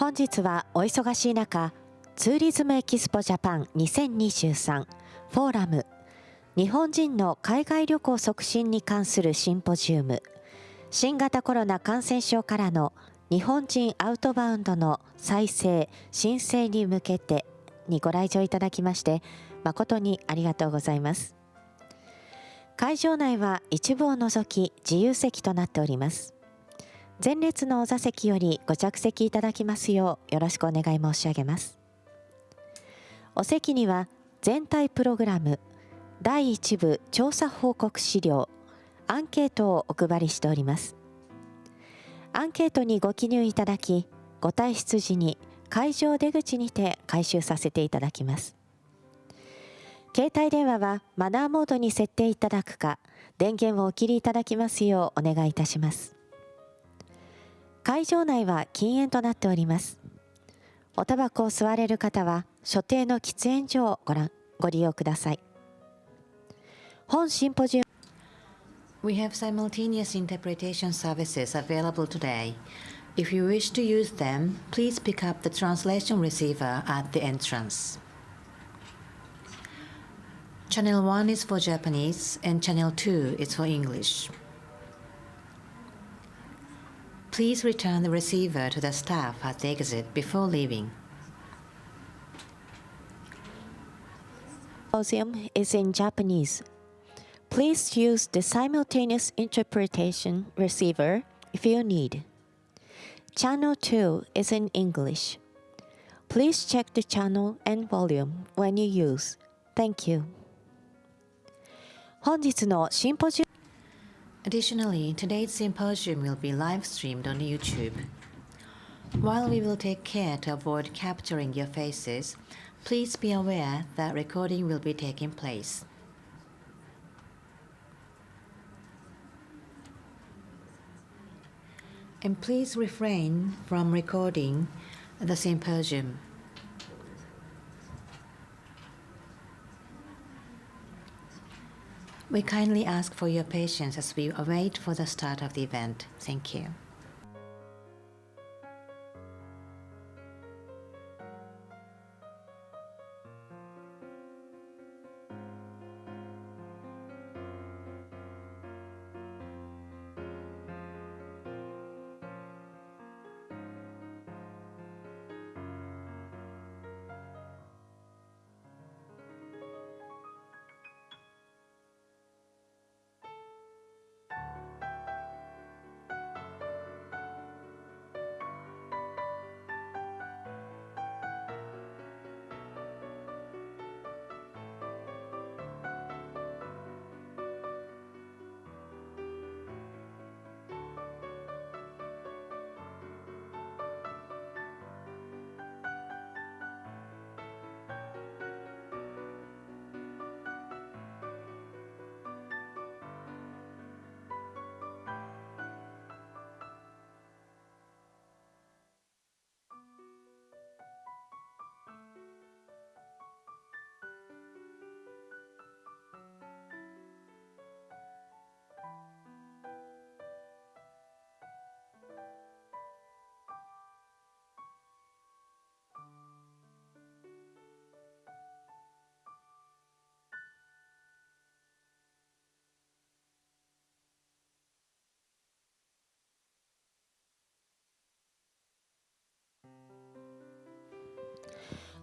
本日はお忙しい中、ツーリズムエキスポジャパン2023フォーラム日本人の海外旅行促進に関するシンポジウム新型コロナ感染症からの日本人アウトバウンドの再生・申請に向けてにご来場いただきまして誠にありがとうございます。会場内は一部を除き自由席となっております。前列のお座席よりご着席いただきますようよろしくお願い申し上げます。お席には全体プログラム、第1部調査報告資料、アンケートをお配りしております。アンケートにご記入いただき、ご退出時に会場出口にて回収させていただきます。携帯電話はマナーモードに設定いただくか、電源をお切りいただきますようお願いいたします。会場内は禁煙となっております。おタバコを吸われる方は所定の喫煙所をご利用ください。本シンポジウム We have simultaneous interpretation services available today. If you wish to use them, please pick up the translation receiver at the entrance. Channel 1 is for Japanese and Channel 2 is for English. Please return the receiver to the staff at the exit before leaving. Symposium is in Japanese. Please use the simultaneous interpretation receiver if you need. Channel 2 is in English. Please check the channel and volume when you use. Thank you. 本日のシンポジウム Additionally, today's symposium will be live-streamed on YouTube. While we will take care to avoid capturing your faces, please be aware that recording will be taking place. And please refrain from recording the symposium. We kindly ask for your patience as we await for the start of the event. Thank you.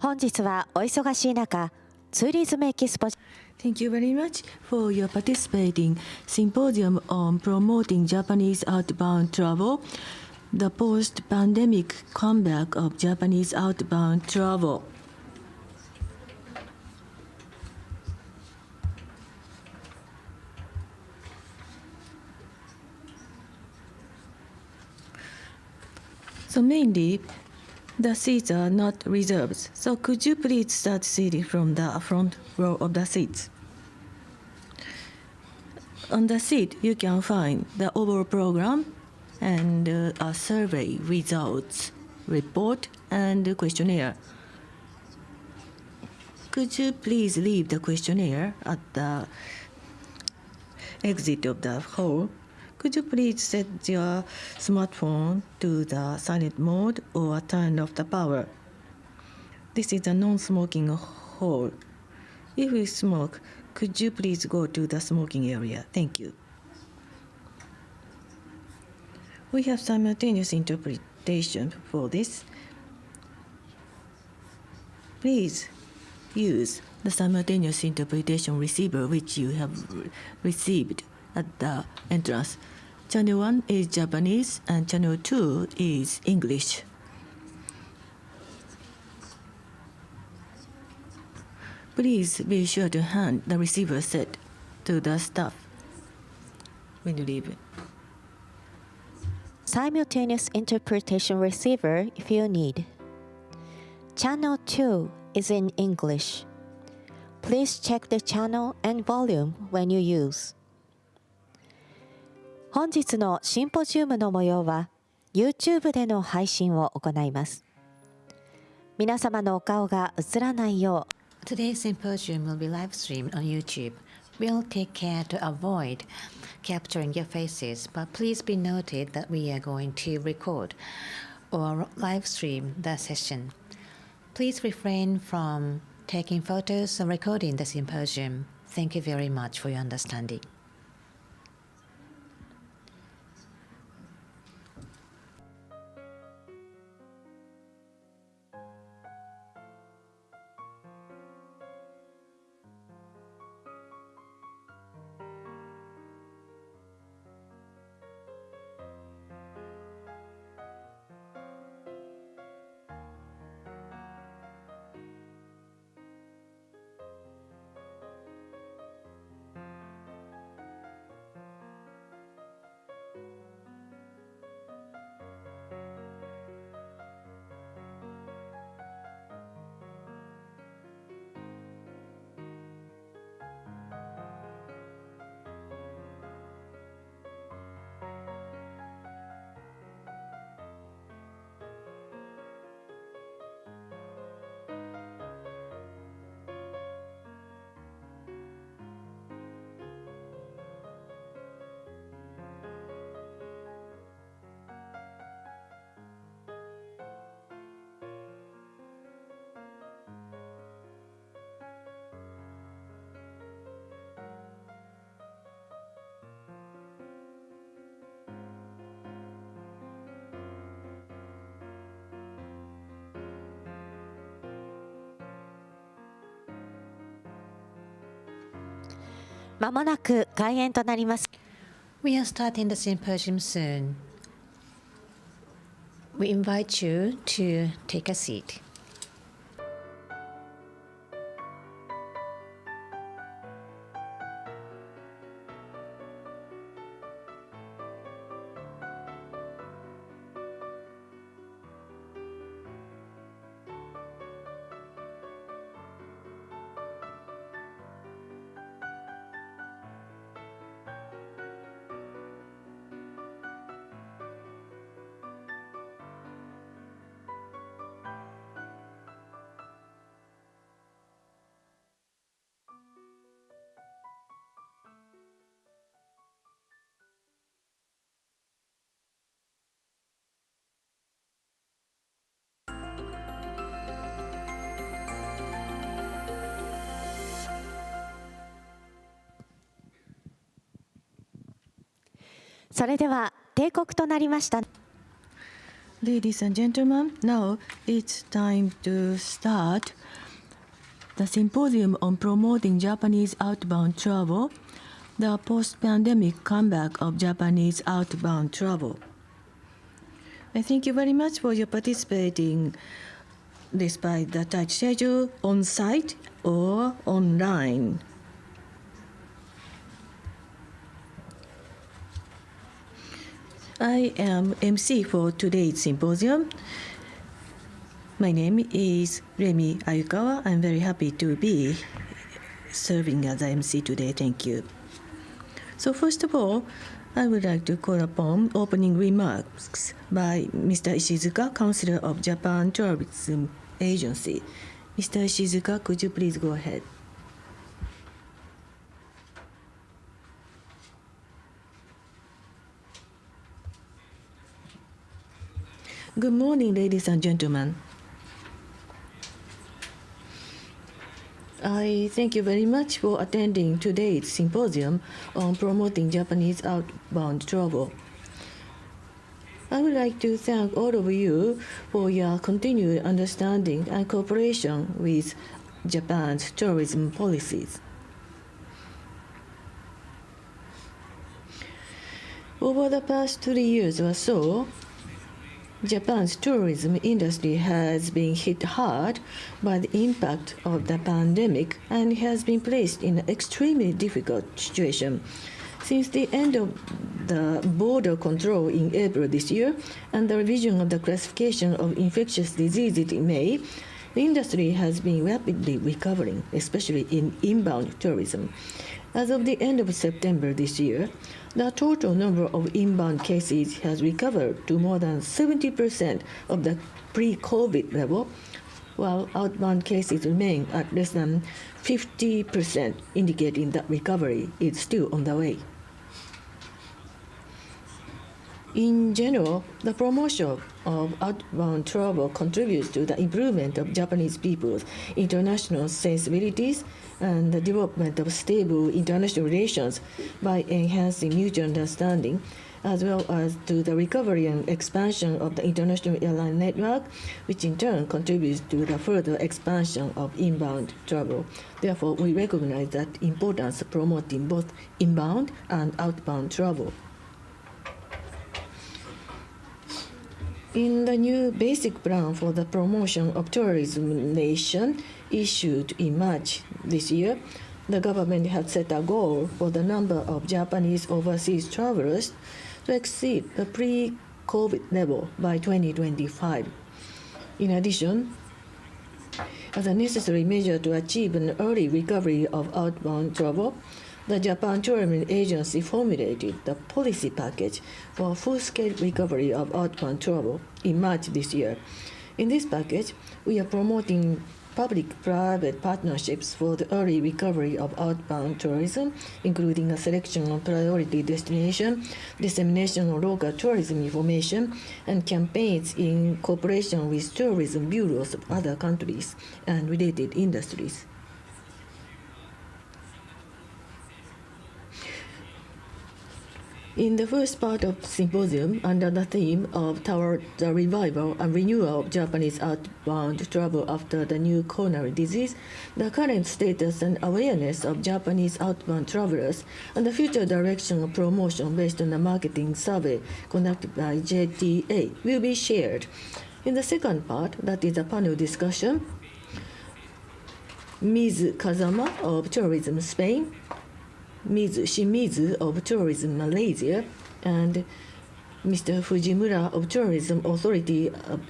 Thank you very much for your participating Symposium on Promoting Japanese Outbound Travel, the post-pandemic comeback of Japanese outbound travel. So mainly, the seats are not reserved. So could you please start seating from the front row of the seats? On the seat, you can find the overall program and a survey results, report, and questionnaire. Could you please leave the questionnaire at the exit of the hall Could you please set your smartphone to the silent mode or turn off the power? This is a non-smoking hall. If you smoke, could you please go to the smoking area? Thank you. We have simultaneous interpretation for this. Please use the simultaneous interpretation receiver which you have received at the entrance. Channel 1 is Japanese and channel 2 is English. Please be sure to hand the receiver set to the staff when you leave. Simultaneous interpretation receiver if you need. Channel 2 is in English. Please check the channel and volume when you use. 本日のシンポジウムの模様は YouTube での配信を行います。皆様のお顔が映らないよう Today's symposium will be live streamed on YouTube. We'll take care to avoid capturing your faces, but please be noted that we are going to record or live stream the session. Please refrain from taking photos or recording the symposium. Thank you very much for your understanding.「まもなく開演となります」 We are starting the symposium soon. We invite you to take a seat.それでは定刻となりました。 Ladies and gentlemen, now it's time to start the symposium on promoting Japanese outbound travel, the post-pandemic comeback of Japanese outbound travel. I thank you very much for your participating despite the tight schedule on site or online. I am MC for today's symposium. My name is Remi Ayukawa. I'm very happy to be serving as MC today. Thank you. So first of all, I would like to call upon opening remarks by Mr. Ishizuka, Counselor of Japan Tourism Agency. Mr. Ishizuka, could you please go ahead? Good morning, ladies and gentlemen. I thank you very much for attending today's symposium on promoting Japanese outbound travel. I would like to thank all of you for your continued understanding and cooperation with Japan's tourism policies. Over the past 3 years or so, Japan's tourism industry has been hit hard by the impact of the pandemic and has been placed in an extremely difficult situation. Since the end of the border control in April this year and the revision of the classification of infectious diseases in May, the industry has been rapidly recovering, especially in inbound tourism. As of the end of September this year, the total number of inbound cases has recovered to more than 70% of the pre-COVID level, while outbound cases remain at less than 50%, indicating that recovery is still on the way. In general, the promotion of outbound travel contributes to the improvement of Japanese people's international sensibilities and the development of stable international relations by enhancing mutual understanding, as well as to the recovery and expansion of the international airline network, which in turn contributes to the further expansion of inbound travel. Therefore, we recognize the importance of promoting both inbound and outbound travel. In the new basic plan for the promotion of tourism nation issued in March this year, the government had set a goal for the number of Japanese overseas travelers to exceed the pre-COVID level by 2025. In addition, as a necessary measure to achieve an early recovery of outbound travel, the Japan Tourism Agency formulated the policy package for full-scale recovery of outbound travel in March this year. In this package, we are promoting public-private partnerships for the early recovery of outbound tourism, including a selection of priority destination, dissemination of local tourism information, and campaigns in cooperation with tourism bureaus of other countries and related industries. In the first part of the symposium, under the theme of Toward the Revival and Renewal of Japanese Outbound Travel After the New Coronary Disease, the current status and awareness of Japanese outbound travelers, and the future direction of promotion based on a marketing survey conducted by JTA will be shared. In the second part, that is a panel discussion, Ms. Kazama of Tourism Spain, Ms. Shimizu of Tourism Malaysia, and Mr. Fujimura of Tourism Authority of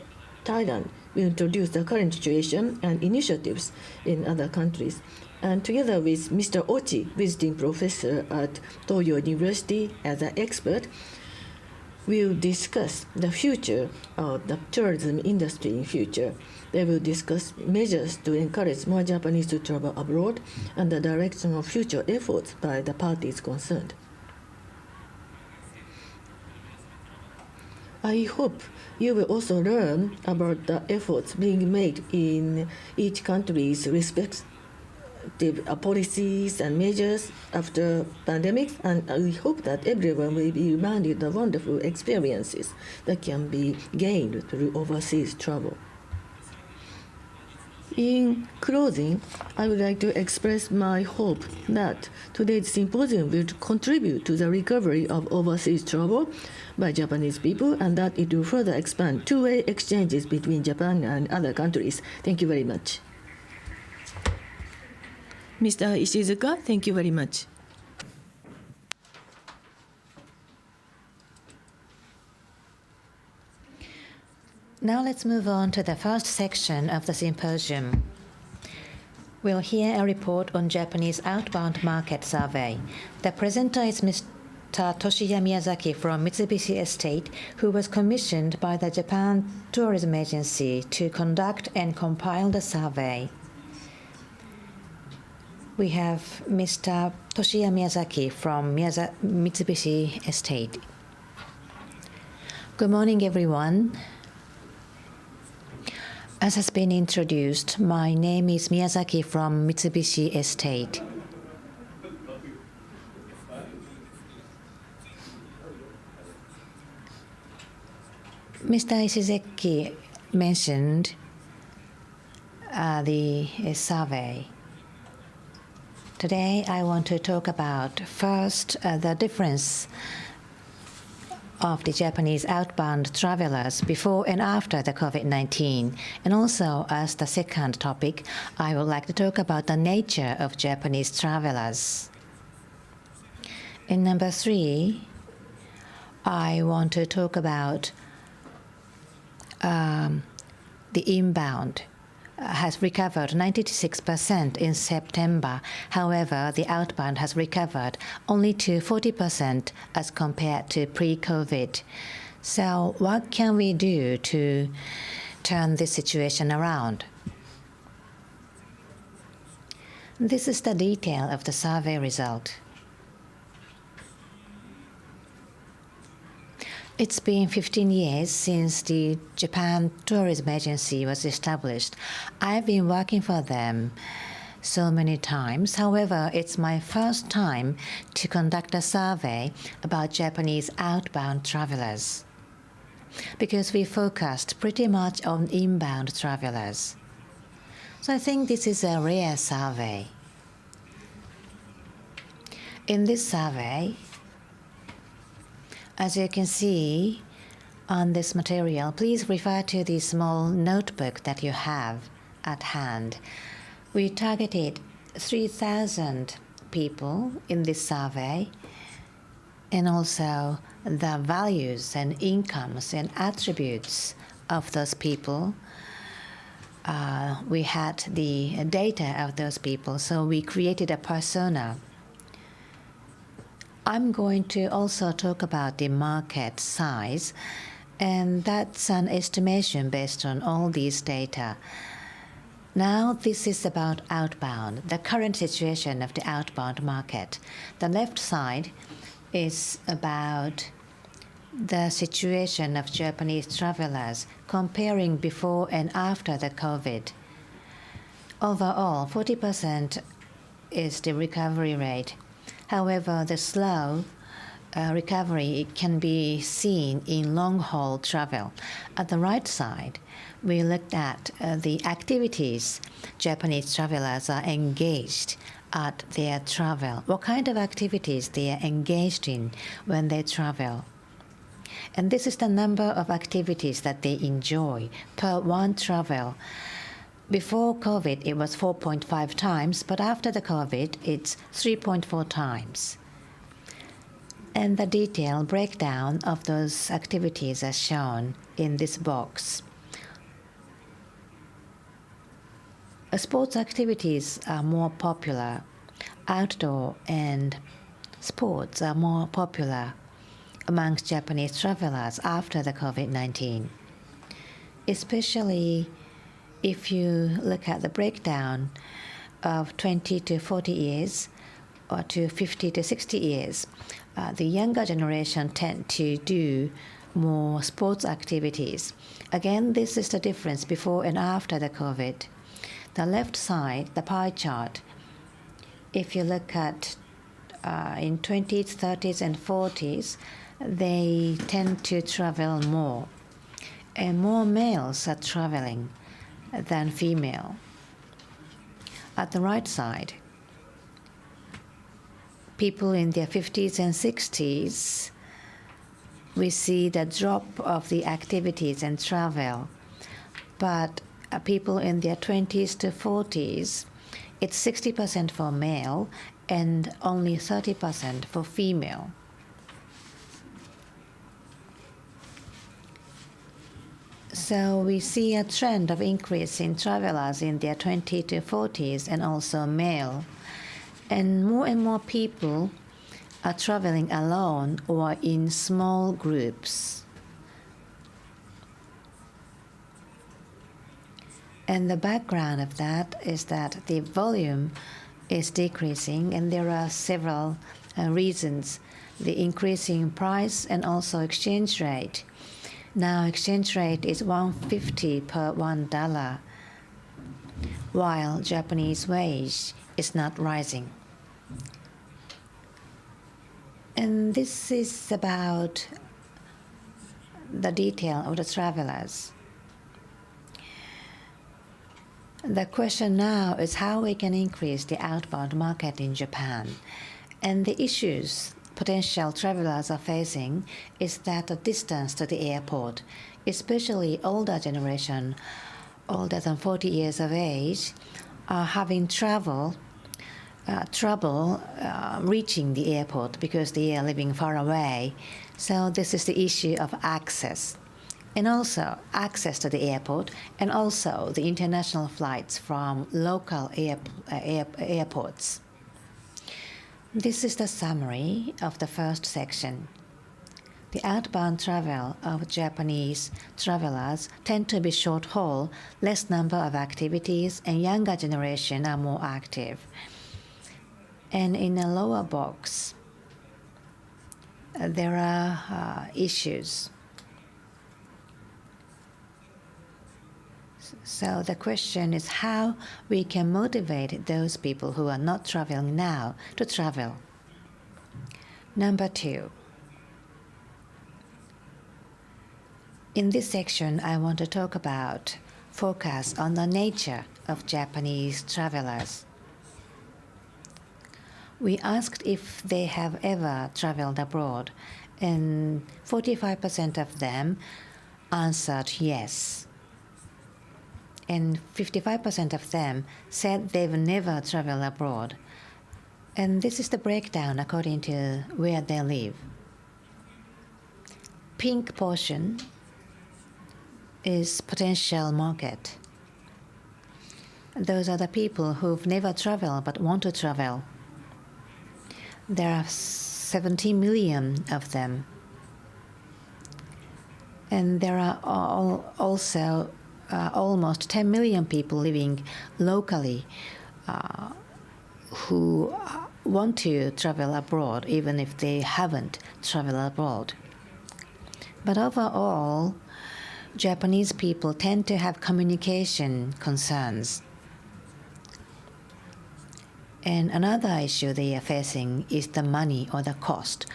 Thailand will introduce the current situation and initiatives in other countries. And together with Mr. Ochi, visiting professor at Toyo University as an expert, will discuss the future of the tourism industry in future. They will discuss measures to encourage more Japanese to travel abroad and the direction of future efforts by the parties concerned. I hope you will also learn about the efforts being made in each country's respective policies and measures after pandemics, and we hope that everyone will be reminded of wonderful experiences that can be gained through overseas travel. In closing, I would like to express my hope that today's symposium will contribute to the recovery of overseas travel by Japanese people and that it will further expand two-way exchanges between Japan and other countries. Thank you very much. Mr. Ishizuka, thank you very much. Now let's move on to the first section of the symposium. We'll hear a report on Japanese outbound market survey. The presenter is Mr.Toshiya Miyazaki from Mitsubishi Estate, who was commissioned by the Japan Tourism Agency to conduct and compile the survey. We have Mr. Toshiya Miyazaki from Mitsubishi Estate. Good morning, everyone. As has been introduced, my name is Miyazaki from Mitsubishi Estate. Mr. Ishizaki mentioned the survey. Today, I want to talk about first the difference of the Japanese outbound travelers before and after the COVID-19. And also, as the second topic, I would like to talk about the nature of Japanese travelers. In number 3, I want to talk about the inbound has recovered 96% in September. However, the outbound has recovered only to 40% as compared to pre-COVID. So what can we do to turn this situation around? This is the detail of the survey result. It's been 15 years since the Japan Tourism Agency was established. I've been working for them so many times. However, it's my first time to conduct a survey about Japanese outbound travelers, because we focused pretty much on inbound travelers. So I think this is a rare survey. In this survey, as you can see on this material, please refer to the small notebook that you have at hand. We targeted 3,000 people in this survey, and also the values and incomes and attributes of those people. We had the data of those people, so we created a persona. I'm going to also talk about the market size, and that's an estimation based on all these data. Now this is about outbound, the current situation of the outbound market. The left side is about the situation of Japanese travelers comparing before and after the COVID. Overall, 40% is the recovery rate. However, the slow recovery can be seen in long-haul travel. At the right side, we looked at the activities Japanese travelers are engaged at their travel, what kind of activities they are engaged in when they travel. And this is the number of activities that they enjoy per one travel. Before COVID, it was 4.5 times, but after the COVID, it's 3.4 times. And the detailed breakdown of those activities are shown in this box. Sports activities are more popular. Outdoor and sports are more popular amongst Japanese travelers after the COVID-19, especially if you look at the breakdown of 20 to 40 years or to 50 to 60 years, the younger generation tend to do more sports activities. Again, this is the difference before and after the COVID. The left side, the pie chart, if you look at in 20s, 30s, and 40s, they tend to travel more. And more males are traveling than female. At the right side, people in their 50s and 60s, we see the drop of the activities and travel. But people in their 20s to 40s, it's 60% for male and only 30% for female. So we see a trend of increase in travelers in their 20 to 40s and also male. And more people are traveling alone or in small groups. And the background of that is that the volume is decreasing, and there are several reasons. The increasing price and also exchange rate Now exchange rate is 150 per $1, while Japanese wage is not rising. And this is about the detail of the travelers. The question now is how we can increase the outbound market in Japan. And the issues potential travelers are facing is that the distance to the airport, especially older generation, older than 40 years of age, are having trouble reaching the airport because they are living far away. So this is the issue of access. And also access to the airport, and also the international flights from local airports. This is the summary of the first section. The outbound travel of Japanese travelers tend to be short haul, less number of activities, and younger generation are more active. And in the lower box, there are issues. So the question is how we can motivate those people who are not traveling now to travel. Number 2. In this section, I want to talk about focus on the nature of Japanese travelers. We asked if they have ever traveled abroad, and 45% of them answered yes. And 55% of them said they've never traveled abroad. And this is the breakdown according to where they live. Pink portion is potential market. Those are the people who've never traveled but want to travel. There are 70 million of them. And there are also almost 10 million people living locally who want to travel abroad, even if they haven't traveled abroad. But overall, Japanese people tend to have communication concerns. And another issue they are facing is the money or the cost,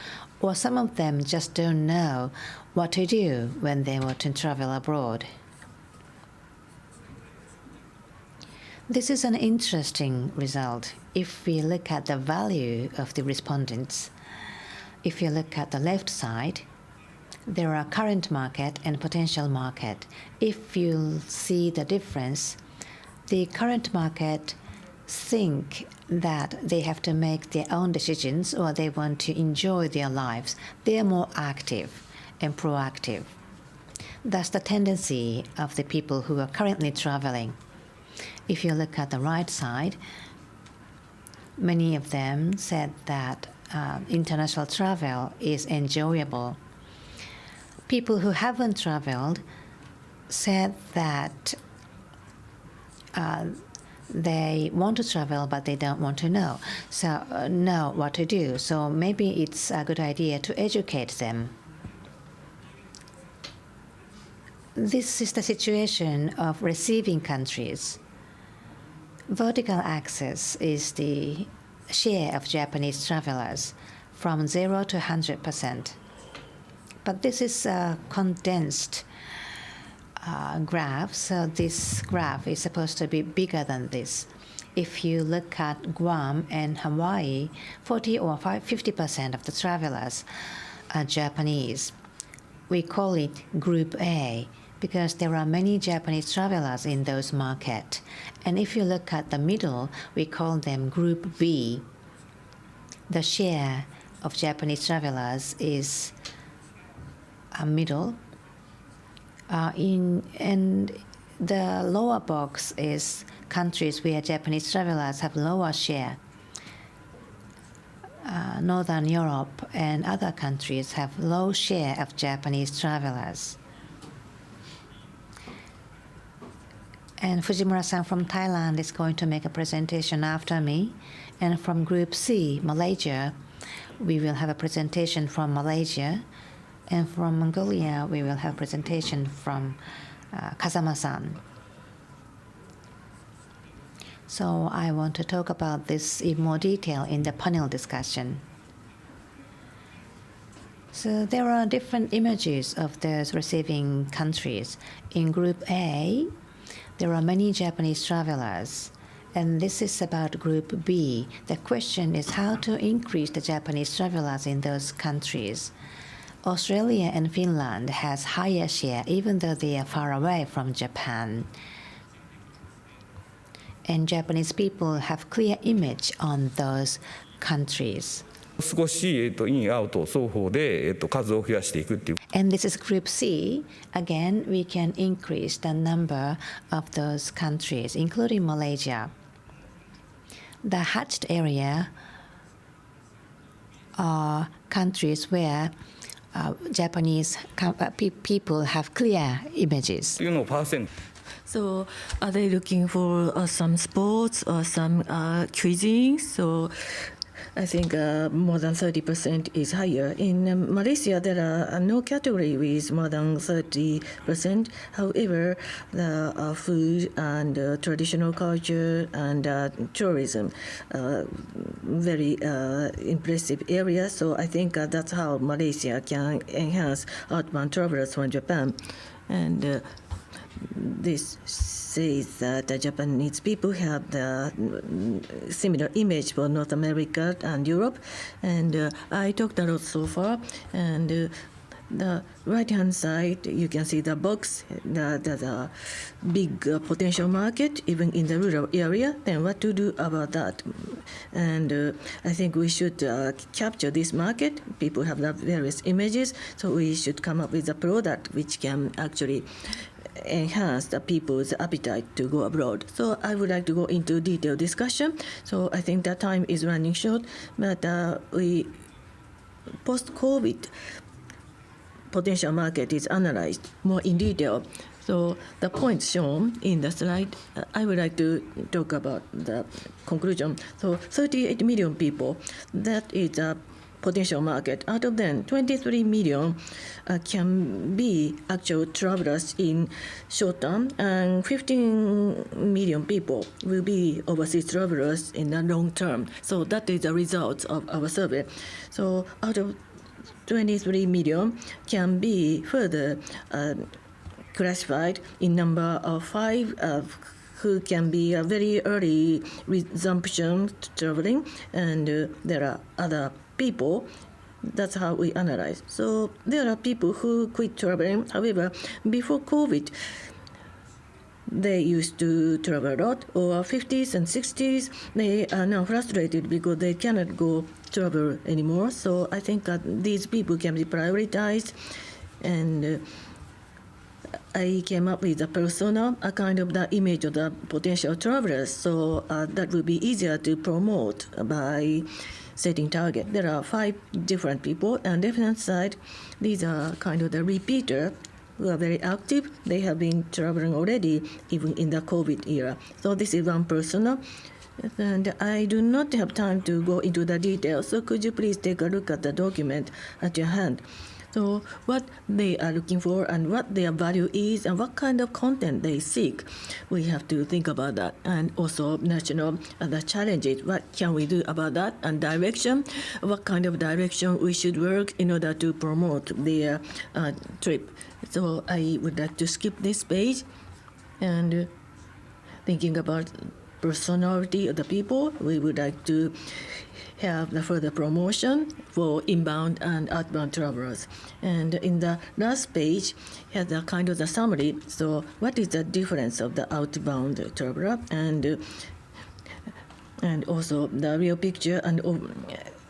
or some of them just don't know what to do when they want to travel abroad. This is an interesting result if we look at the value of the respondents. If you look at the left side, there are current market and potential market. If you see the difference, the current market think that they have to make their own decisions or they want to enjoy their lives. They are more active and proactive. That's the tendency of the people who are currently traveling. If you look at the right side, many of them said that international travel is enjoyable. People who haven't traveled said that they want to travel, but they don't want to know what to do. So maybe it's a good idea to educate them. This is the situation of receiving countries. Vertical axis is the share of Japanese travelers from 0 to 100%. But this is a condensed graph, so this graph is supposed to be bigger than this. If you look at Guam and Hawaii, 40 or 50% of the travelers are Japanese. We call it Group A, because there are many Japanese travelers in those markets. And if you look at the middle, we call them Group B. The share of Japanese travelers is a middle. And the lower box is countries where Japanese travelers have lower share. Northern Europe and other countries have low share of Japanese travelers. And Fujimura-san from Thailand is going to make a presentation after me. And from Group C, Malaysia, we will have a presentation from Malaysia. And from Mongolia, we will have presentation from Kazama-san. So I want to talk about this in more detail in the panel discussion. So there are different images of those receiving countries. In Group A, there are many Japanese travelers. And this is about Group B. The question is how to increase the Japanese travelers in those countries. Australia and Finland has higher share even though they are far away from Japan. And Japanese people have clear image on those countries. 少し、インアウト双方で、数を増やしていくっていう。And this is Group C. Again, we can increase the number of those countries, including Malaysia. The hatched area are countries where Japanese people have clear images. というのをパーセント。 So are they looking for some sports or some cuisine? So I think more than 30% is higher. In Malaysia, there are no category with more than 30%. However, the food and traditional culture and tourism, very impressive area. So I think that's how Malaysia can enhance outbound travelers from Japan. And this says that the Japanese people have the similar image for North America and Europe. And I talked a lot so far. And the right-hand side, you can see the box. There's a big potential market, even in the rural area. Then what to do about that? And I think we should capture this market. People have the various images, so we should come up with a product which can actually enhance the people's appetite to go abroad. So I would like to go into detailed discussion. So I think that time is running short, but we post-COVID potential market is analyzed more in detail. So the points shown in the slide, I would like to talk about the conclusion. So 38 million people, that is a potential market. Out of them, 23 million can be actual travelers in short term, and 15 million people will be overseas travelers in the long term. So that is the result of our survey. So out of 23 million can be further classified in number of 5 who can be a very early resumption traveling, and there are other people. That's how we analyze. So there are people who quit traveling. However, before COVID, they used to travel a lot, or 50s and 60s. They are now frustrated because they cannot go travel anymore. So I think these people can be prioritized, and I came up with a persona, a kind of the image of the potential travelers. So that will be easier to promote by setting target. There are 5 different people, and left-hand side, these are kind of the repeater who are very active. They have been traveling already, even in the COVID era. So this is one persona. And I do not have time to go into the details, so could you please take a look at the document at your hand. So what they are looking for and what their value is and what kind of content they seek, we have to think about that. And also national the challenges, what can we do about that, and direction, what kind of direction we should work in order to promote their trip. So I would like to skip this page, and thinking about personality of the people, we would like to have the further promotion for inbound and outbound travelers. And in the last page, has a kind of the summary. So what is the difference of the outbound traveler, and also the real picture and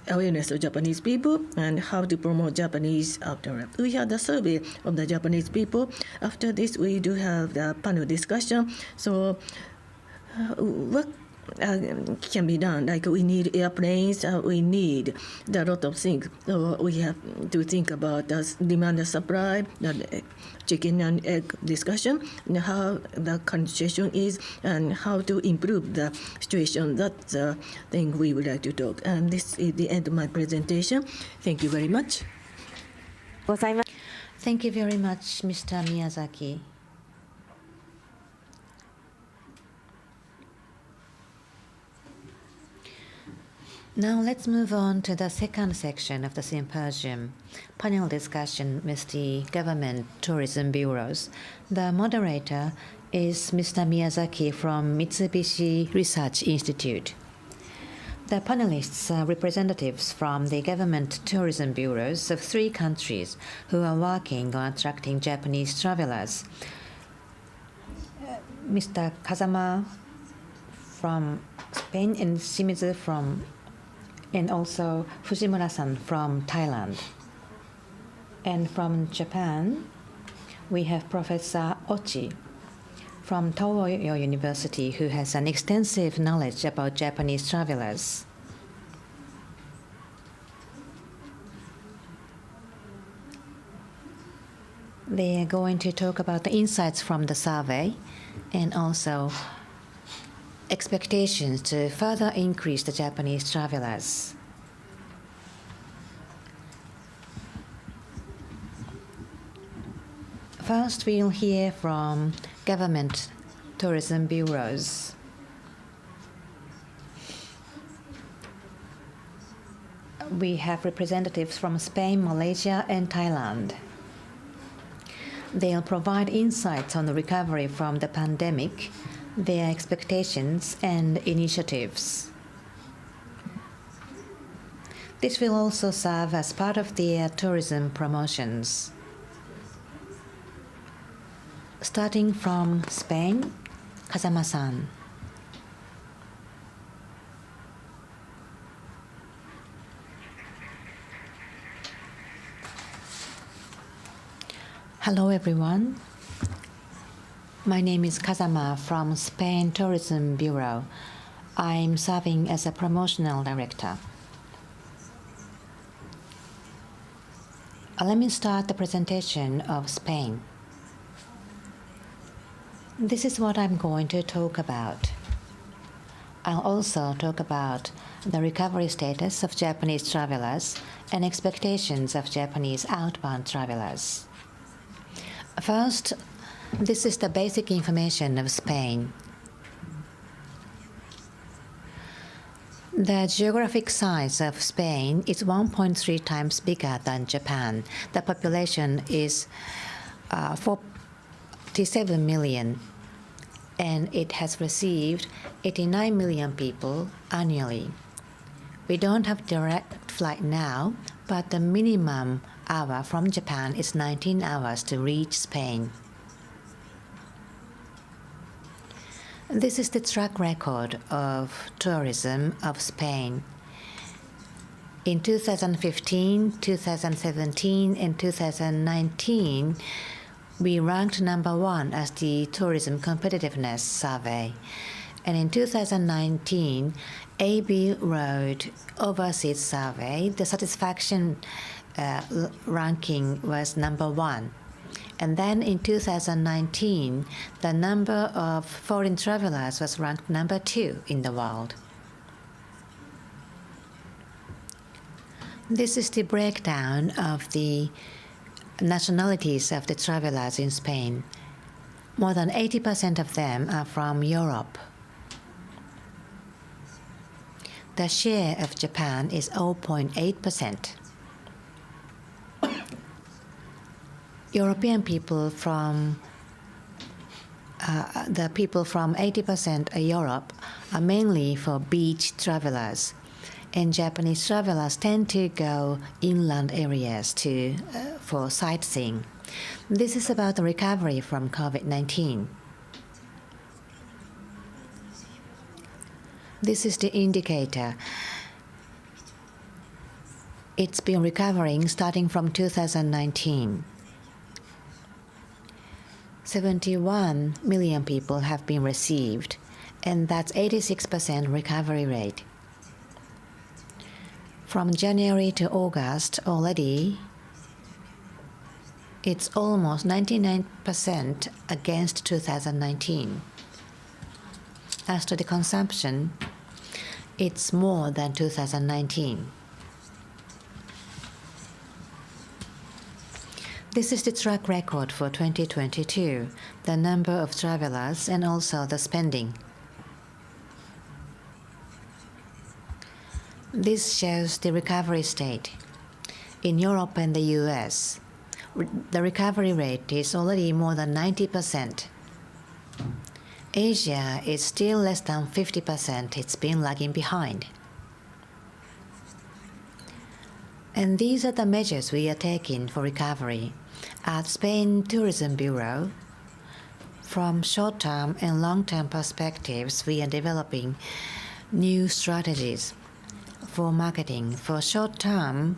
awareness of Japanese people, and how to promote Japanese outbound. We had a survey of the Japanese people. After this, we do have the panel discussion. So what can be done? Like we need airplanes, we need a lot of things. So we have to think about the demand and supply, the chicken and egg discussion, and how the current situation is, and how to improve the situation. That's the thing we would like to talk. And this is the end of my presentation. Thank you very much. Thank you very much, Mr. Miyazaki. Now let's move on to the second section of the symposium, panel discussion with the government tourism bureaus. The moderator is Mr. Miyazaki from Mitsubishi Research Institute. The panelists are representatives from the government tourism bureaus of 3 countries who are working on attracting Japanese travelers. Mr. Kazama from Spain and Shimizu and also Fujimura-san from Thailand. And from Japan, we have Professor Ochi from Toyo University, who has an extensive knowledge about Japanese travelers. They are going to talk about the insights from the survey and also expectations to further increase the Japanese travelers. First, we'll hear from government tourism bureaus. We have representatives from Spain, Malaysia, and Thailand. They'll provide insights on the recovery from the pandemic, their expectations and initiatives. This will also serve as part of their tourism promotions. Starting from Spain, Kazama-san. Hello, everyone. My name is Kazama from Spain Tourism Bureau. I'm serving as a promotional director. Let me start the presentation of Spain. This is what I'm going to talk about. I'll also talk about the recovery status of Japanese travelers and expectations of Japanese outbound travelers. First, this is the basic information of Spain. The geographic size of Spain is 1.3 times bigger than Japan. The population is 47 million, and it has received 89 million people annually. We don't have direct flight now, but the minimum hour from Japan is 19 hours to reach Spain. This is the track record of tourism of Spain. In 2015, 2017, and 2019, we ranked #1 as the Tourism Competitiveness Survey. And in 2019, AB Road Overseas Survey, the satisfaction ranking was #1. And then in 2019, the number of foreign travelers was ranked #2 in the world. This is the breakdown of the nationalities of the travelers in Spain. More than 80% of them are from Europe. The share of Japan is 0.8%. European people from the people from 80% of Europe are mainly for beach travelers, and Japanese travelers tend to go inland areas for sightseeing. This is about the recovery from COVID-19. This is the indicator. It's been recovering starting from 2019. 71 million people have been received, and that's 86% recovery rate. From January to August already, it's almost 99% against 2019. As to the consumption, it's more than 2019. This is the track record for 2022, the number of travelers and also the spending. This shows the recovery state. In Europe and the US, the recovery rate is already more than 90%. Asia is still less than 50%. It's been lagging behind. And these are the measures we are taking for recovery. At Spain Tourism Bureau, from short-term and long-term perspectives, we are developing new strategies for marketing. For short-term,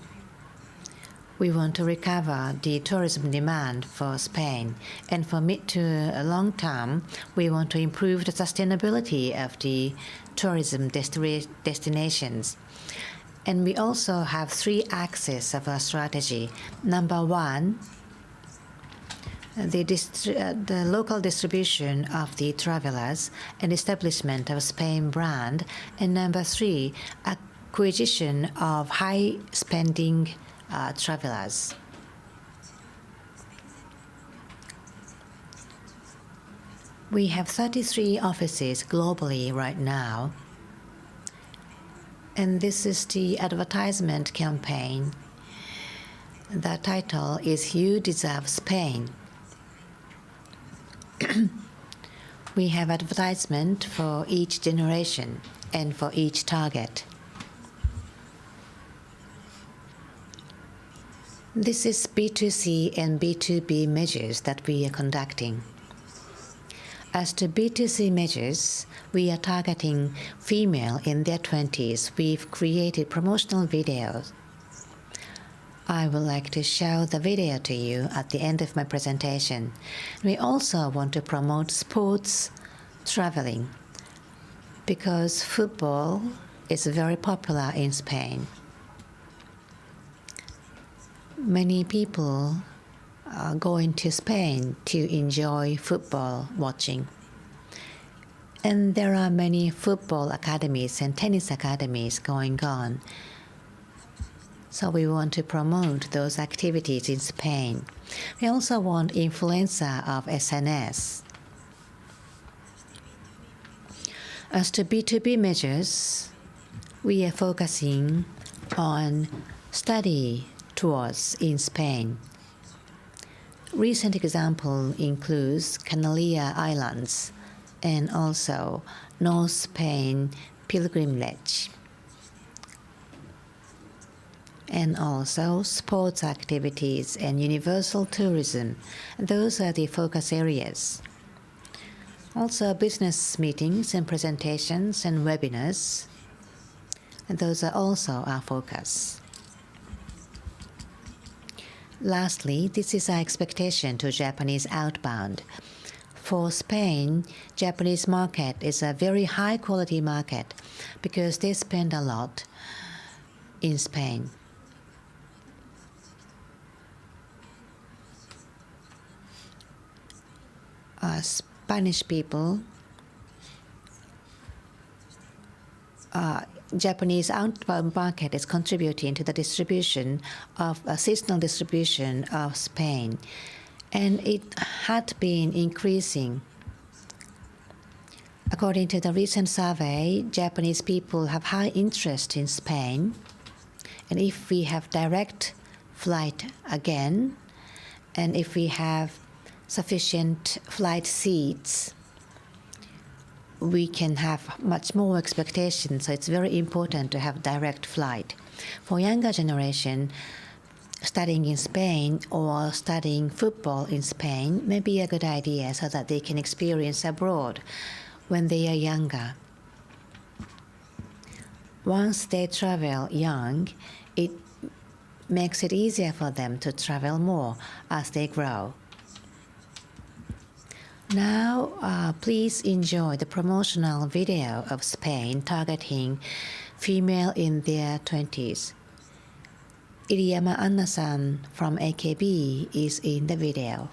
we want to recover the tourism demand for Spain. And for mid to long term, we want to improve the sustainability of the tourism destinations. And we also have 3 axes of our strategy. Number 1, the local distribution of the travelers and establishment of Spain brand. And number 3, acquisition of high-spending travelers. We have 33 offices globally right now. And this is the advertisement campaign. The title is You Deserve Spain. We have advertisement for each generation and for each target. This is B2C and B2B measures that we are conducting. As to B2C measures, we are targeting female in their 20s. We've created promotional videos. I would like to show the video to you at the end of my presentation. We also want to promote sports traveling because football is very popular in Spain. Many people are going to Spain to enjoy football watching. And there are many football academies and tennis academies going on. So we want to promote those activities in Spain. We also want influencer of SNS. As to B2B measures, we are focusing on study tours in Spain. Recent example includes Canary Islands and also North Spain pilgrimage, and also sports activities and universal tourism. Those are the focus areas. Also business meetings and presentations and webinars. And those are also our focus. Lastly, this is our expectation to Japanese outbound. For Spain, Japanese market is a very high quality market because they spend a lot in Spain. Spanish people, Japanese outbound market is contributing to the distribution of seasonal distribution of Spain, and it had been increasing. According to the recent survey, Japanese people have high interest in Spain, and if we have direct flight again, and if we have sufficient flight seats, we can have much more expectations. So it's very important to have direct flight. For younger generation, studying in Spain or studying football in Spain may be a good idea so that they can experience abroad when they are younger. Once they travel young, it makes it easier for them to travel more as they grow. Now, please enjoy the promotional video of Spain targeting female in their 20s. Iriyama Anna-san from AKB is in the video.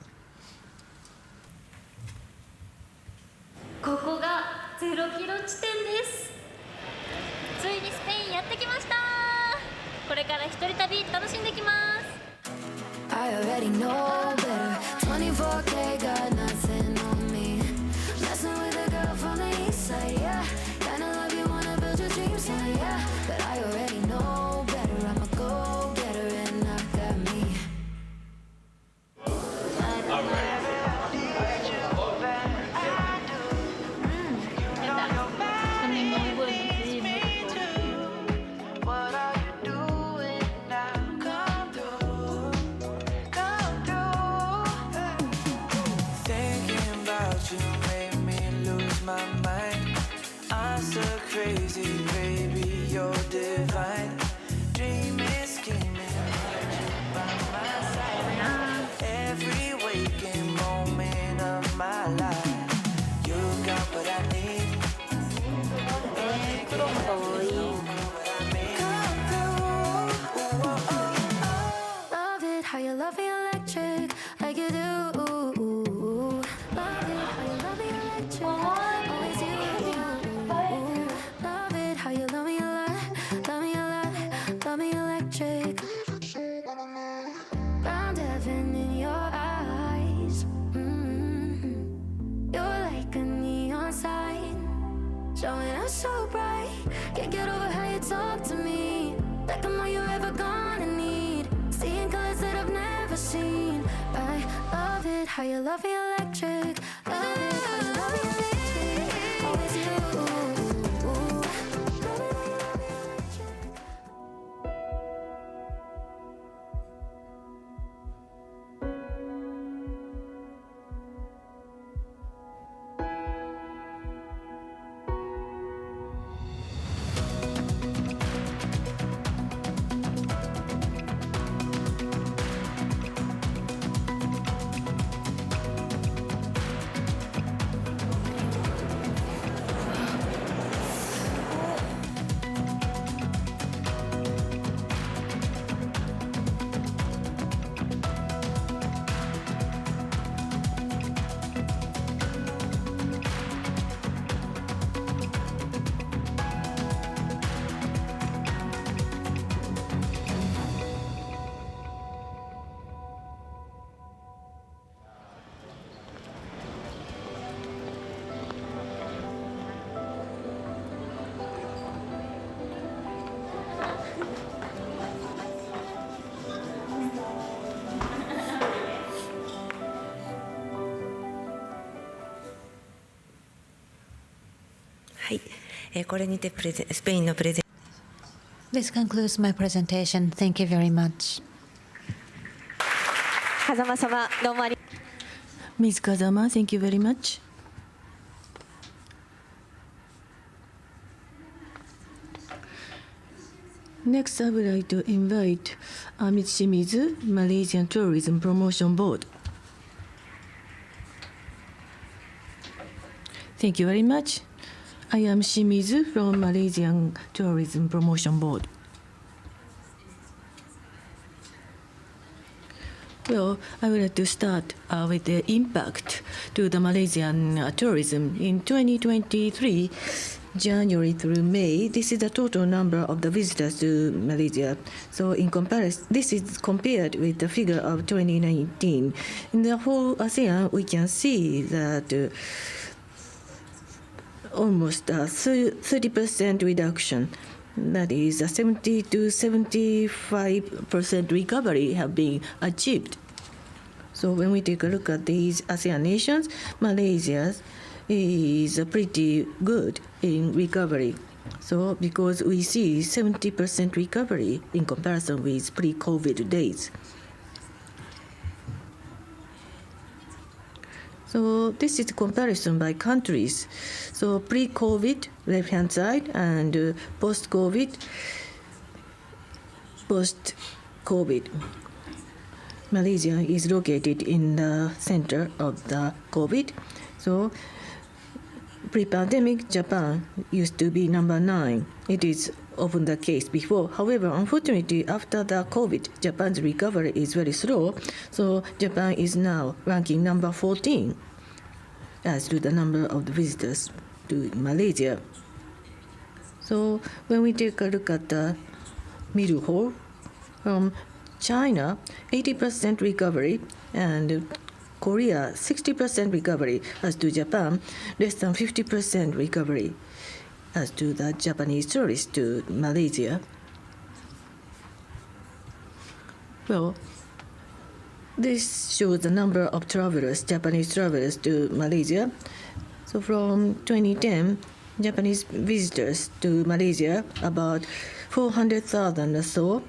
ここが0キロ地点です。ついにスペインやってきました。これから一人旅楽しんできます。I already know better. 24K got nothing on me. Messing with a girl from the east side, yeah. Kinda love you, wanna build your dreams on, yeah. But I already know better. I'm a go-getter and I got me. Crazy, baby, you're divine. Dreaming, scheming, by my side. Every waking moment of my life, you got what I need. Come through. Love it how you love me electric, like you do. Love it how you love me electric, always you. Love it how you love me a lot, love me a lot, love me electric. Found heaven in your eyes. You're like a neon sign, showing up so bright. Can't get over how you talk to me, like I'm all you're ever gonna need. Seeing colors that I've never seen. I love it how you love me electric. Love it how you love me electric, always you. This concludes my presentation. Thank you very much. 風間様、どうもあり Ms. Kazama, thank you very much. Next, I would like to invite Ms. Shimizu, Malaysian Tourism Promotion Board. Thank you very much. I am Shimizu from Malaysian Tourism Promotion Board. Well, I would like to start with the impact to the Malaysian tourism. In 2023, January through May, this is the total number of the visitors to Malaysia. So in comparison, this is compared with the figure of 2019. In the whole ASEAN, we can see that almost 30% reduction. That is a 70 to 75% recovery have been achieved. So when we take a look at these ASEAN nations, Malaysia is pretty good in recovery. So because we see 70% recovery in comparison with pre-COVID days. So this is comparison by countries. So pre-COVID, left-hand side, and post-COVID, post-COVID. Malaysia is located in the center of the COVID. So pre-pandemic, Japan used to be number 9. It is often the case before. However, unfortunately, after the COVID, Japan's recovery is very slow. So Japan is now ranking number 14 as to the number of the visitors to Malaysia. So when we take a look at the middle hole, from China, 80% recovery, and Korea, 60% recovery. As to Japan, less than 50% recovery as to the Japanese tourists to Malaysia. Well, this shows the number of travelers, Japanese travelers to Malaysia. So from 2010, Japanese visitors to Malaysia, about 400,000 or so.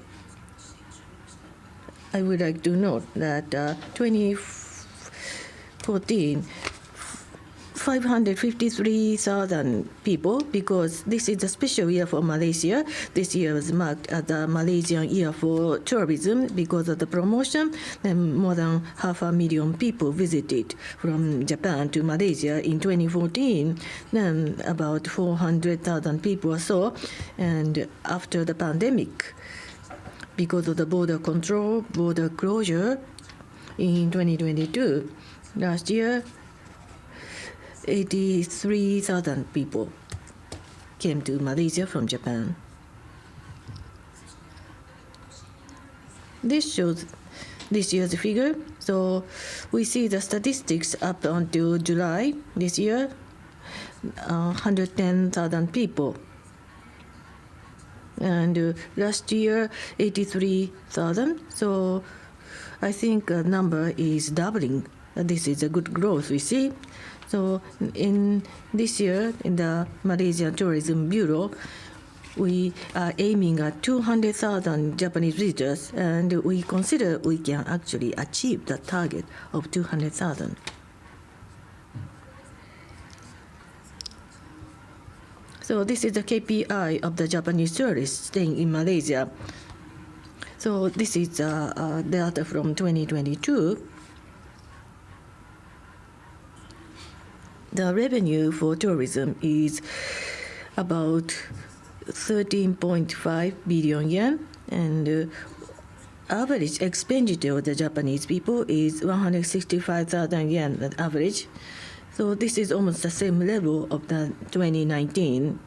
I would like to note that 2014, 553,000 people, because this is a special year for Malaysia. This year was marked as the Malaysian Year for Tourism because of the promotion, and more than 500,000 people visited from Japan to Malaysia in 2014, then about 400,000 people or so. And after the pandemic, because of the border control, border closure in 2022, last year, 83,000 people came to Malaysia from Japan. This shows this year's figure. So we see the statistics up until July this year, 110,000 people. And last year, 83,000. So I think the number is doubling. This is a good growth we see. So in this year, in the Malaysian Tourism Bureau, we are aiming at 200,000 Japanese visitors, and we consider we can actually achieve the target of 200,000. So this is the KPI of the Japanese tourists staying in Malaysia. So this is data from 2022. The revenue for tourism is about 13.5 billion yen, and average expenditure of the Japanese people is 165,000 yen on average. So this is almost the same level of the 2019.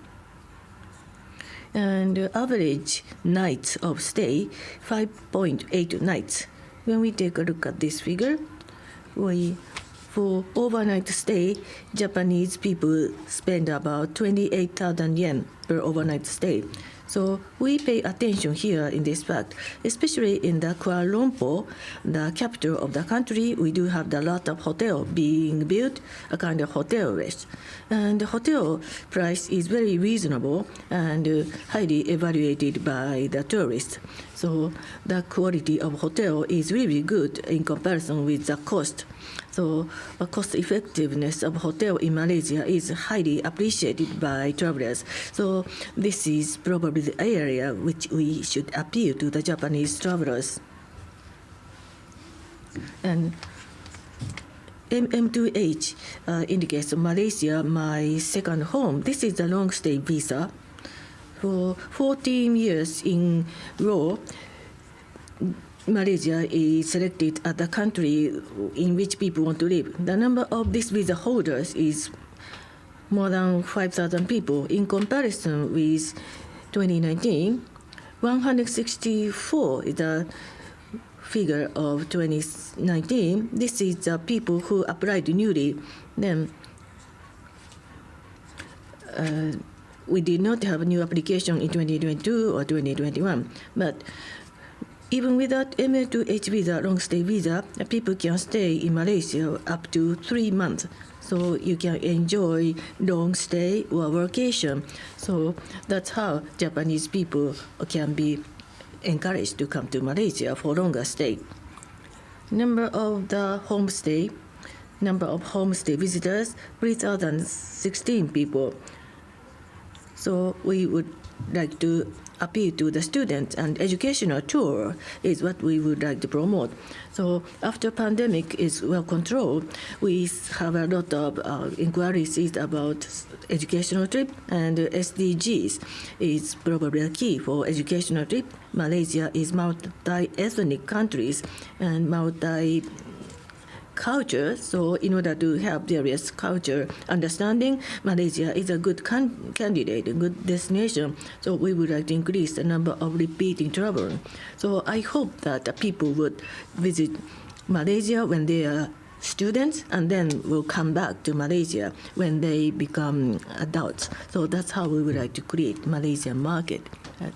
And average nights of stay, 5.8 nights. When we take a look at this figure, for overnight stay, Japanese people spend about 28,000 yen per overnight stay. So we pay attention here in this fact, especially in the Kuala Lumpur, the capital of the country. We do have a lot of hotel being built, a kind of hotel rest. And the hotel price is very reasonable and highly evaluated by the tourists. So the quality of hotel is really good in comparison with the cost. So the cost effectiveness of hotel in Malaysia is highly appreciated by travelers. So this is probably the area which we should appeal to the Japanese travelers. And MM2H indicates Malaysia, my second home. This is a long stay visa. For 14 years in row, Malaysia is selected as the country in which people want to live. The number of these visa holders is more than 5,000 people. In comparison with 2019, 164 is the figure of 2019. This is the people who applied newly. Then we did not have a new application in 2022 or 2021. But even without ML2H visa, long stay visa, people can stay in Malaysia up to 3 months. So you can enjoy long stay or vacation. So that's how Japanese people can be encouraged to come to Malaysia for longer stay. Number of homestay visitors, 3,016 people. So we would like to appeal to the students, and educational tour is what we would like to promote. So after pandemic is well controlled, we have a lot of inquiries about educational trip, and SDGs is probably a key for educational trip. Malaysia is multi-ethnic countries and multi-cultural culture. So in order to have various culture understanding, Malaysia is a good candidate, a good destination. So we would like to increase the number of repeating travelers. So I hope that people would visit Malaysia when they are students and then will come back to Malaysia when they become adults. So that's how we would like to create Malaysian market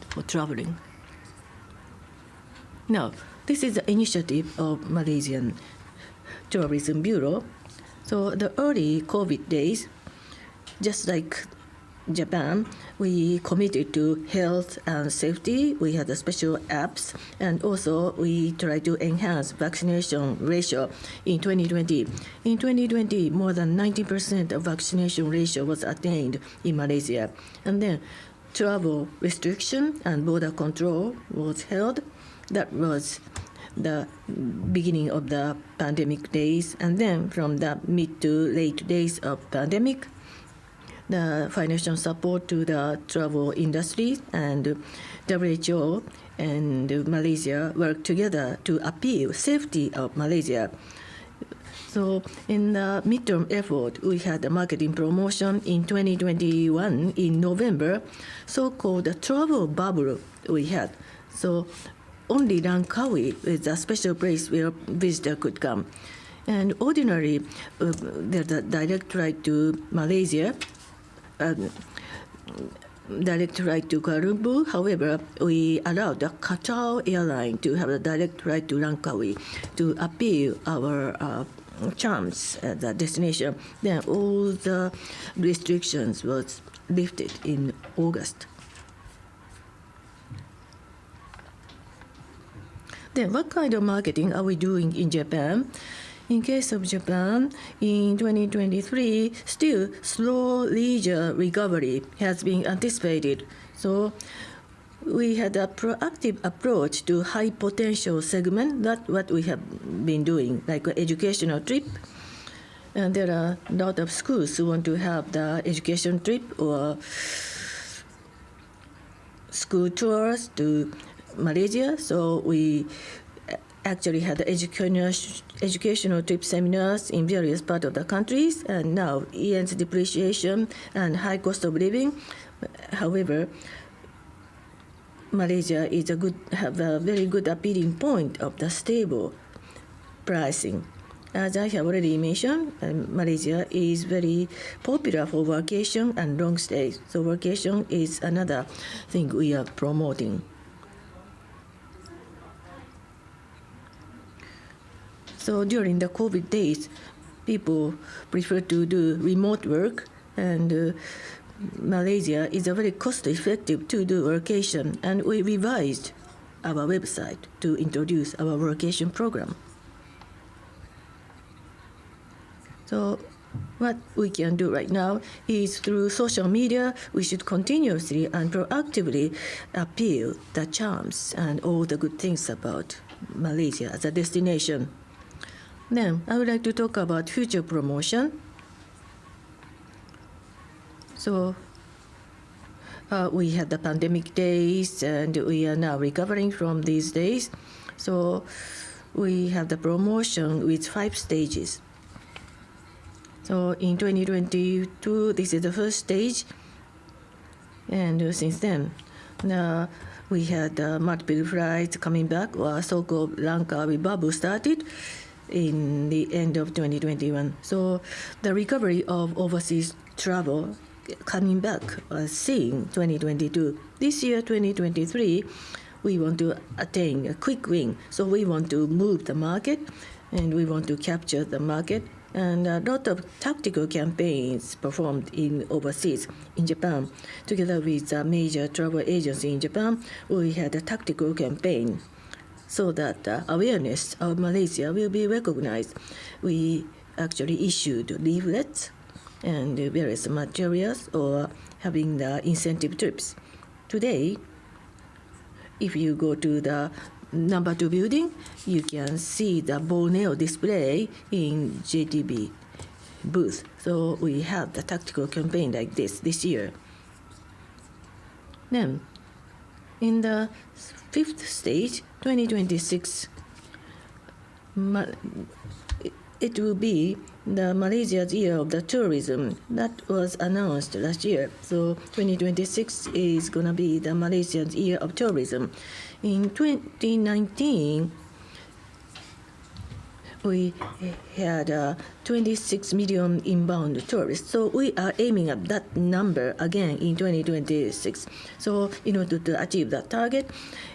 for traveling. Now, this is the initiative of Malaysian Tourism Bureau. So the early COVID days, just like Japan, we committed to health and safety. We had the special apps, and also we tried to enhance vaccination ratio in 2020. In 2020, more than 90% of vaccination ratio was attained in Malaysia. And then travel restriction and border control was held. That was the beginning of the pandemic days. And then from the mid to late days of pandemic, the financial support to the travel industry and WHO and Malaysia worked together to appeal safety of Malaysia. So in the midterm effort, we had a marketing promotion in 2021 in November, so-called travel bubble we had. So only Langkawi is a special place where visitor could come. And ordinarily, there's a direct flight to Malaysia, direct flight to Kuala Lumpur. However, we allowed the Qatar airline to have a direct flight to Langkawi to appeal our charms at the destination. Then all the restrictions was lifted in August. Then what kind of marketing are we doing in Japan? In case of Japan, in 2023, still slow leisure recovery has been anticipated. So we had a proactive approach to high potential segment. That's what we have been doing, like an educational trip. And there are a lot of schools who want to have the education trip or school tours to Malaysia. So we actually had educational trip seminars in various parts of the countries, and now yen's depreciation and high cost of living. However, Malaysia is have a very good appealing point of the stable pricing. As I have already mentioned, Malaysia is very popular for vacation and long stays. So vacation is another thing we are promoting. So during the COVID days, people prefer to do remote work, and Malaysia is a very cost-effective to do vacation, and we revised our website to introduce our vacation program. So what we can do right now is through social media, we should continuously and proactively appeal the charms and all the good things about Malaysia as a destination. Then I would like to talk about future promotion. So we had the pandemic days, and we are now recovering from these days. So we have the promotion with 5 stages. So in 2022, this is the first stage, and since then, we had multiple flights coming back, or so-called Langkawi bubble started in the end of 2021. So the recovery of overseas travel coming back was seen 2022. This year, 2023, we want to attain a quick win. So we want to move the market, and we want to capture the market. And a lot of tactical campaigns performed in overseas. In Japan, together with a major travel agency in Japan, we had a tactical campaign so that awareness of Malaysia will be recognized. We actually issued leaflets and various materials, or having the incentive trips. Today, if you go to the number 2 building, you can see the Borneo display in JTB booth. So we have the tactical campaign like this year. Then, in the 5th stage, 2026, it will be the Malaysia's Year of the Tourism. That was announced last year. So 2026 is going to be the Malaysia's Year of Tourism. In 2019, we had 26 million inbound tourists. So we are aiming at that number again in 2026. So in order to achieve that target,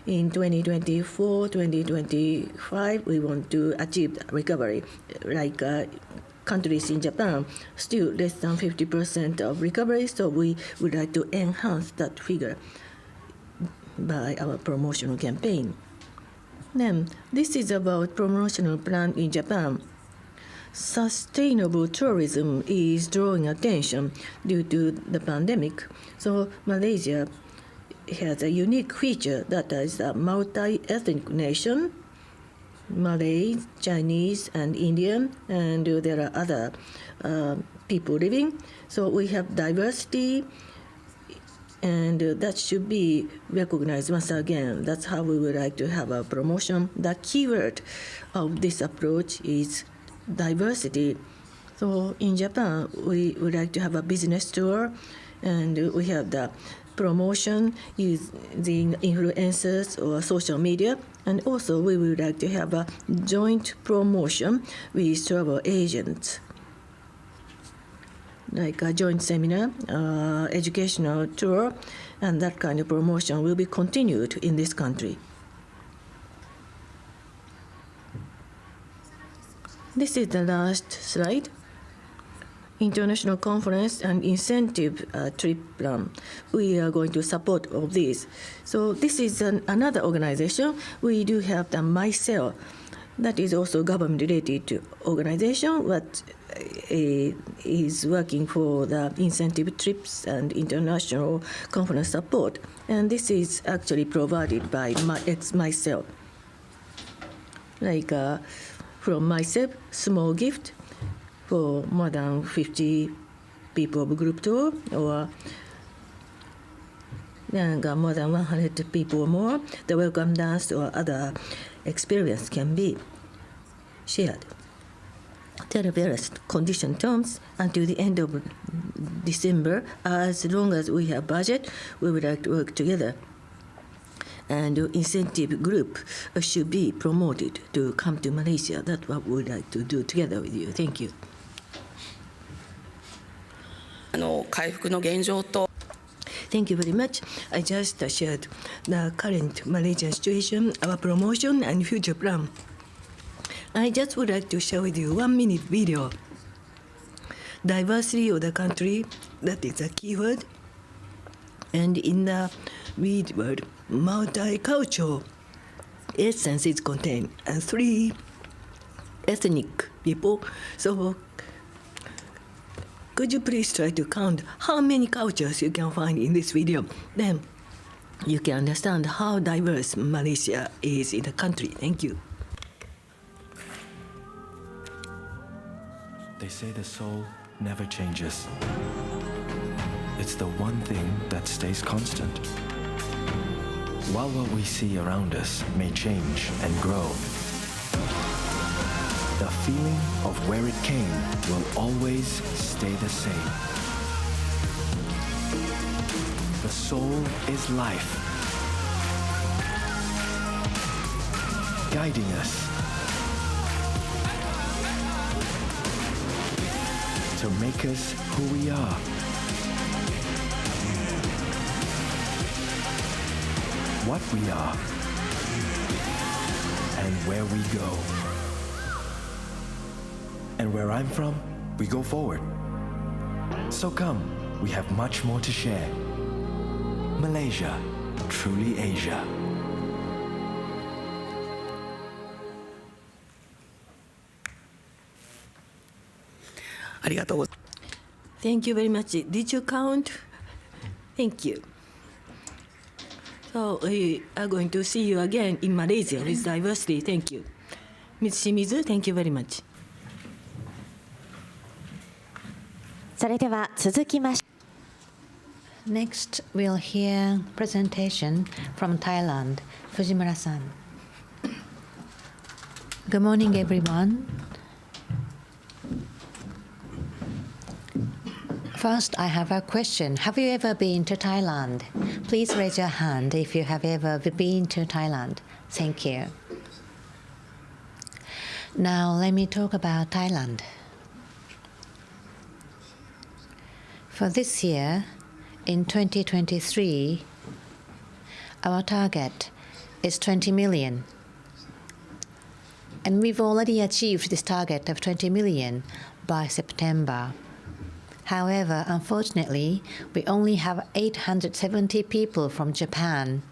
in 2024, 2025, we want to achieve recovery. Like countries in Japan, still less than 50% of recovery. So we would like to enhance that figure by our promotional campaign. Then, this is about promotional plan in Japan. Sustainable tourism is drawing attention due to the pandemic. So Malaysia has a unique feature that is a multi-ethnic nation, Malay, Chinese, and Indian, and there are other people living. So we have diversity, and that should be recognized once again. That's how we would like to have a promotion. The keyword of this approach is diversity. So in Japan, we would like to have a business tour, and we have the promotion using influencers or social media. And also we would like to have a joint promotion with travel agents, like a joint seminar, educational tour, and that kind of promotion will be continued in this country. This is the last slide. International conference and incentive trip plan. We are going to support all these. So this is another organization. We do have the MyCell. That is also government-related organization, but is working for the incentive trips and international conference support. And this is actually provided by MyCell. Like from myself, small gift for more than 50 people of group tour, or more than 100 people or more, the welcome dance or other experience can be shared. There are various condition terms until the end of December. As long as we have budget, we would like to work together. And incentive group should be promoted to come to Malaysia. That's what we would like to do together with you. Thank you. 回復の現状と Thank you very much. I just shared the current Malaysian situation, our promotion and future plan. I just would like to share with you 1-minute video. Diversity of the country, that is a keyword. And in the lead word, multicultural essence is contained, and 3 ethnic people. So could you please try to count how many cultures you can find in this video? Then you can understand how diverse Malaysia is in the country. Thank you. They say the soul never changes. It's the one thing that stays constant. While what we see around us may change and grow, the feeling of where it came will always stay the same. The soul is life, guiding us to make us who we are. What we are and where we go. And where I'm from, we go forward. So come, we have much more to share. Malaysia, truly Asia. Thank you very much. Did you count? Thank you. So we are going to see you again in Malaysia with diversity. Thank you. Ms. Shimizu, thank you very much. それでは続きまして Next, we'll hear presentation from Thailand. Fujimura-san. Good morning, everyone. First, I have a question. Have you ever been to Thailand? Please raise your hand if you have ever been to Thailand. Thank you. Now, let me talk about Thailand. For this year, in 2023, our target is 20 million. And we've already achieved this target of 20 million by September. However, unfortunately, we only have 870 people from Japan.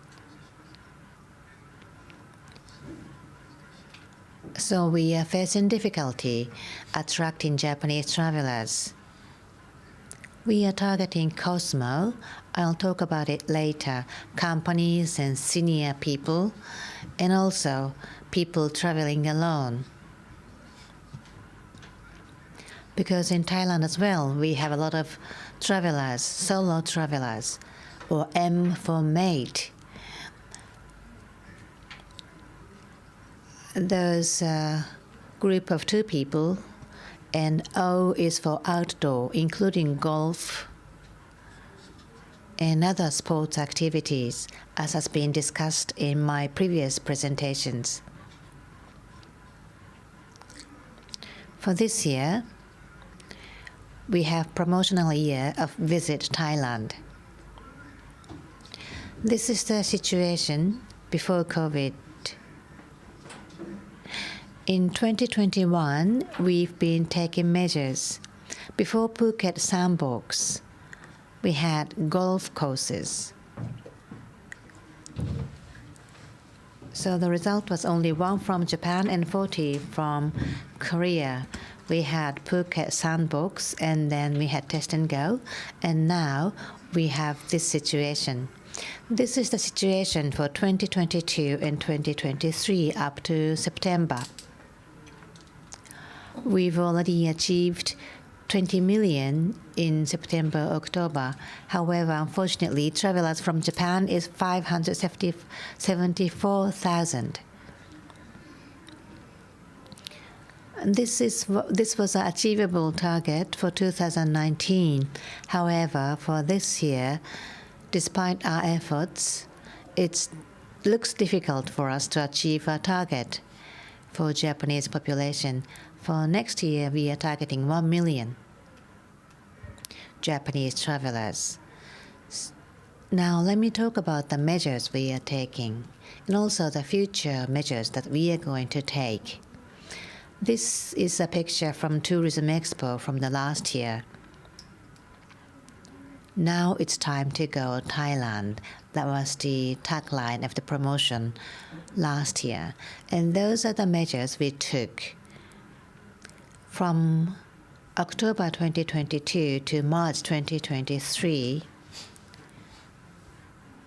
So we are facing difficulty attracting Japanese travelers. We are targeting Cosmo. I'll talk about it later. Companies and senior people, and also people traveling alone. Because in Thailand as well, we have a lot of travelers, solo travelers, or M for mate. There's a group of 2 people, and O is for outdoor, including golf and other sports activities, as has been discussed in my previous presentations. For this year, we have promotional year of Visit Thailand. This is the situation before COVID. In 2021, we've been taking measures. Before Phuket Sandbox, we had golf courses. So the result was only 1 from Japan and 40 from Korea. We had Phuket Sandbox, and then we had Test and Go, and now we have this situation. This is the situation for 2022 and 2023 up to September. We've already achieved 20 million in September, October. However, unfortunately, travelers from Japan is 574,000. This was an achievable target for 2019. However, for this year, despite our efforts, it looks difficult for us to achieve our target for Japanese population. For next year, we are targeting 1 million Japanese travelers. Now, let me talk about the measures we are taking and also the future measures that we are going to take. This is a picture from Tourism Expo from the last year. Now it's time to go Thailand. That was the tagline of the promotion last year. And those are the measures we took. From October 2022 to March 2023,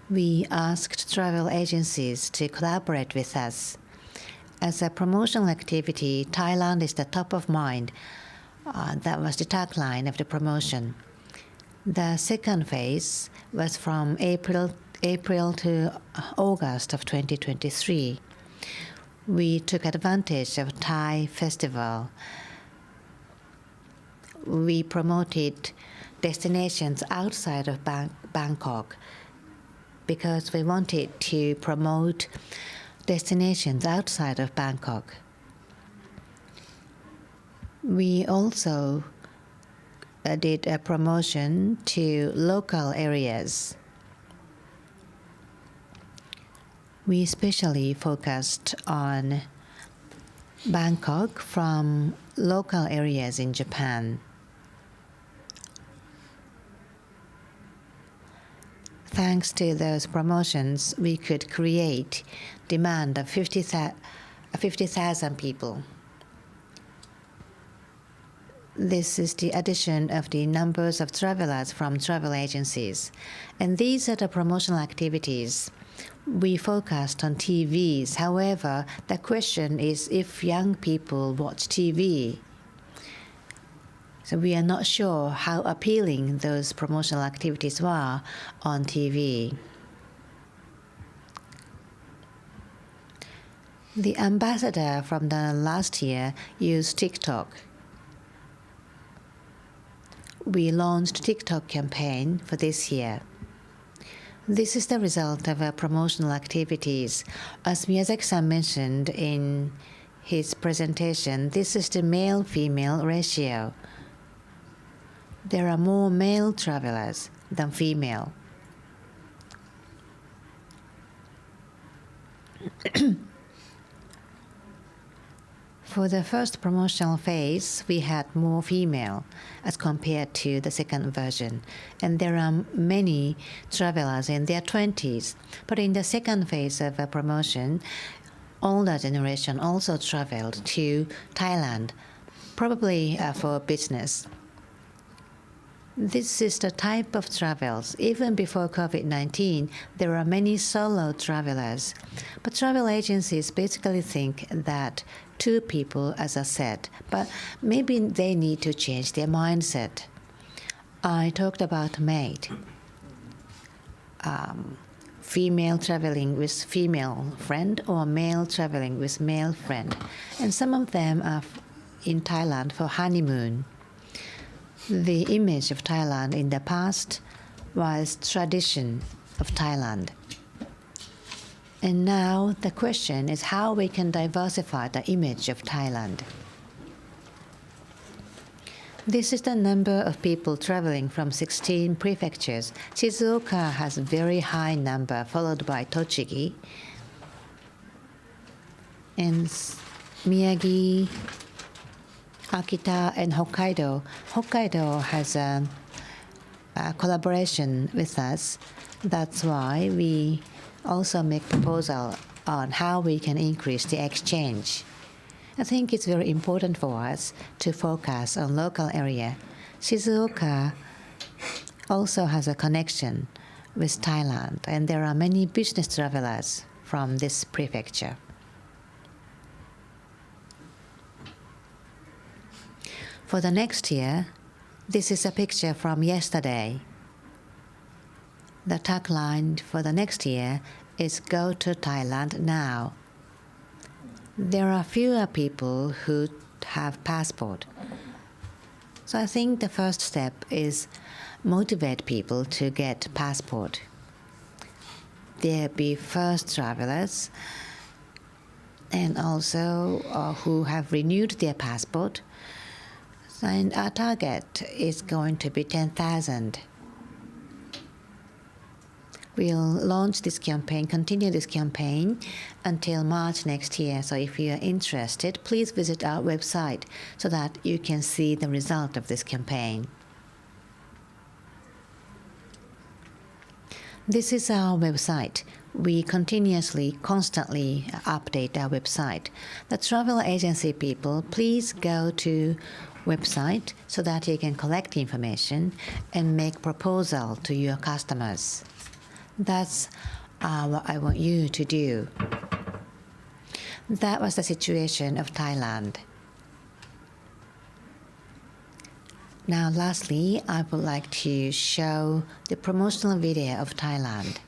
we asked travel agencies to collaborate with us. As a promotional activity, Thailand is the top of mind. That was the tagline of the promotion. The second phase was from April to August of 2023. We took advantage of Thai festival. We promoted destinations outside of Bangkok because we wanted to promote destinations outside of Bangkok. We also did a promotion to local areas. We especially focused on Bangkok from local areas in Japan. Thanks to those promotions, we could create demand of 50,000 people. This is the addition of the numbers of travelers from travel agencies. And these are the promotional activities. We focused on TVs. However, the question is if young people watch TV. So we are not sure how appealing those promotional activities were on TV. The ambassador from the last year used TikTok. we launched TikTok campaign for this year. This is the result of our promotional activities. As Miyazaki-san mentioned in his presentation, this is the male-female ratio. There are more male travelers than female. For the first promotional phase, we had more female as compared to the second version. And there are many travelers in their 20s. But in the second phase of a promotion, older generation also traveled to Thailand, probably for business. This is the type of travels. Even before COVID-19, there are many solo travelers. But travel agencies basically think that two people, as I said, but maybe they need to change their mindset. I talked about maid. Female traveling with female friend or male traveling with male friend. And some of them are in Thailand for honeymoon. The image of Thailand in the past was tradition of Thailand. And now the question is how we can diversify the image of Thailand. This is the number of people traveling from 16 prefectures. Shizuoka has a very high number, followed by Tochigi. And Miyagi, Akita, and Hokkaido. Hokkaido has a collaboration with us. That's why we also make proposal on how we can increase the exchange. I think it's very important for us to focus on local area. Shizuoka also has a connection with Thailand, and there are many business travelers from this prefecture. For the next year, this is a picture from yesterday. The tagline for the next year is "Go to Thailand now." There are fewer people who have passport. So I think the first step is motivate people to get passport. There be first travelers and also who have renewed their passport. And our target is going to be 10,000. We'll launch this campaign, continue this campaign until March next year. So if you are interested, please visit our website so that you can see the result of this campaign. This is our website. We continuously, constantly update our website. The travel agency people, please go to website so that you can collect information and make proposal to your customers. That's what I want you to do. That was the situation of Thailand. Now, lastly, I would like to show the promotional video of Thailand.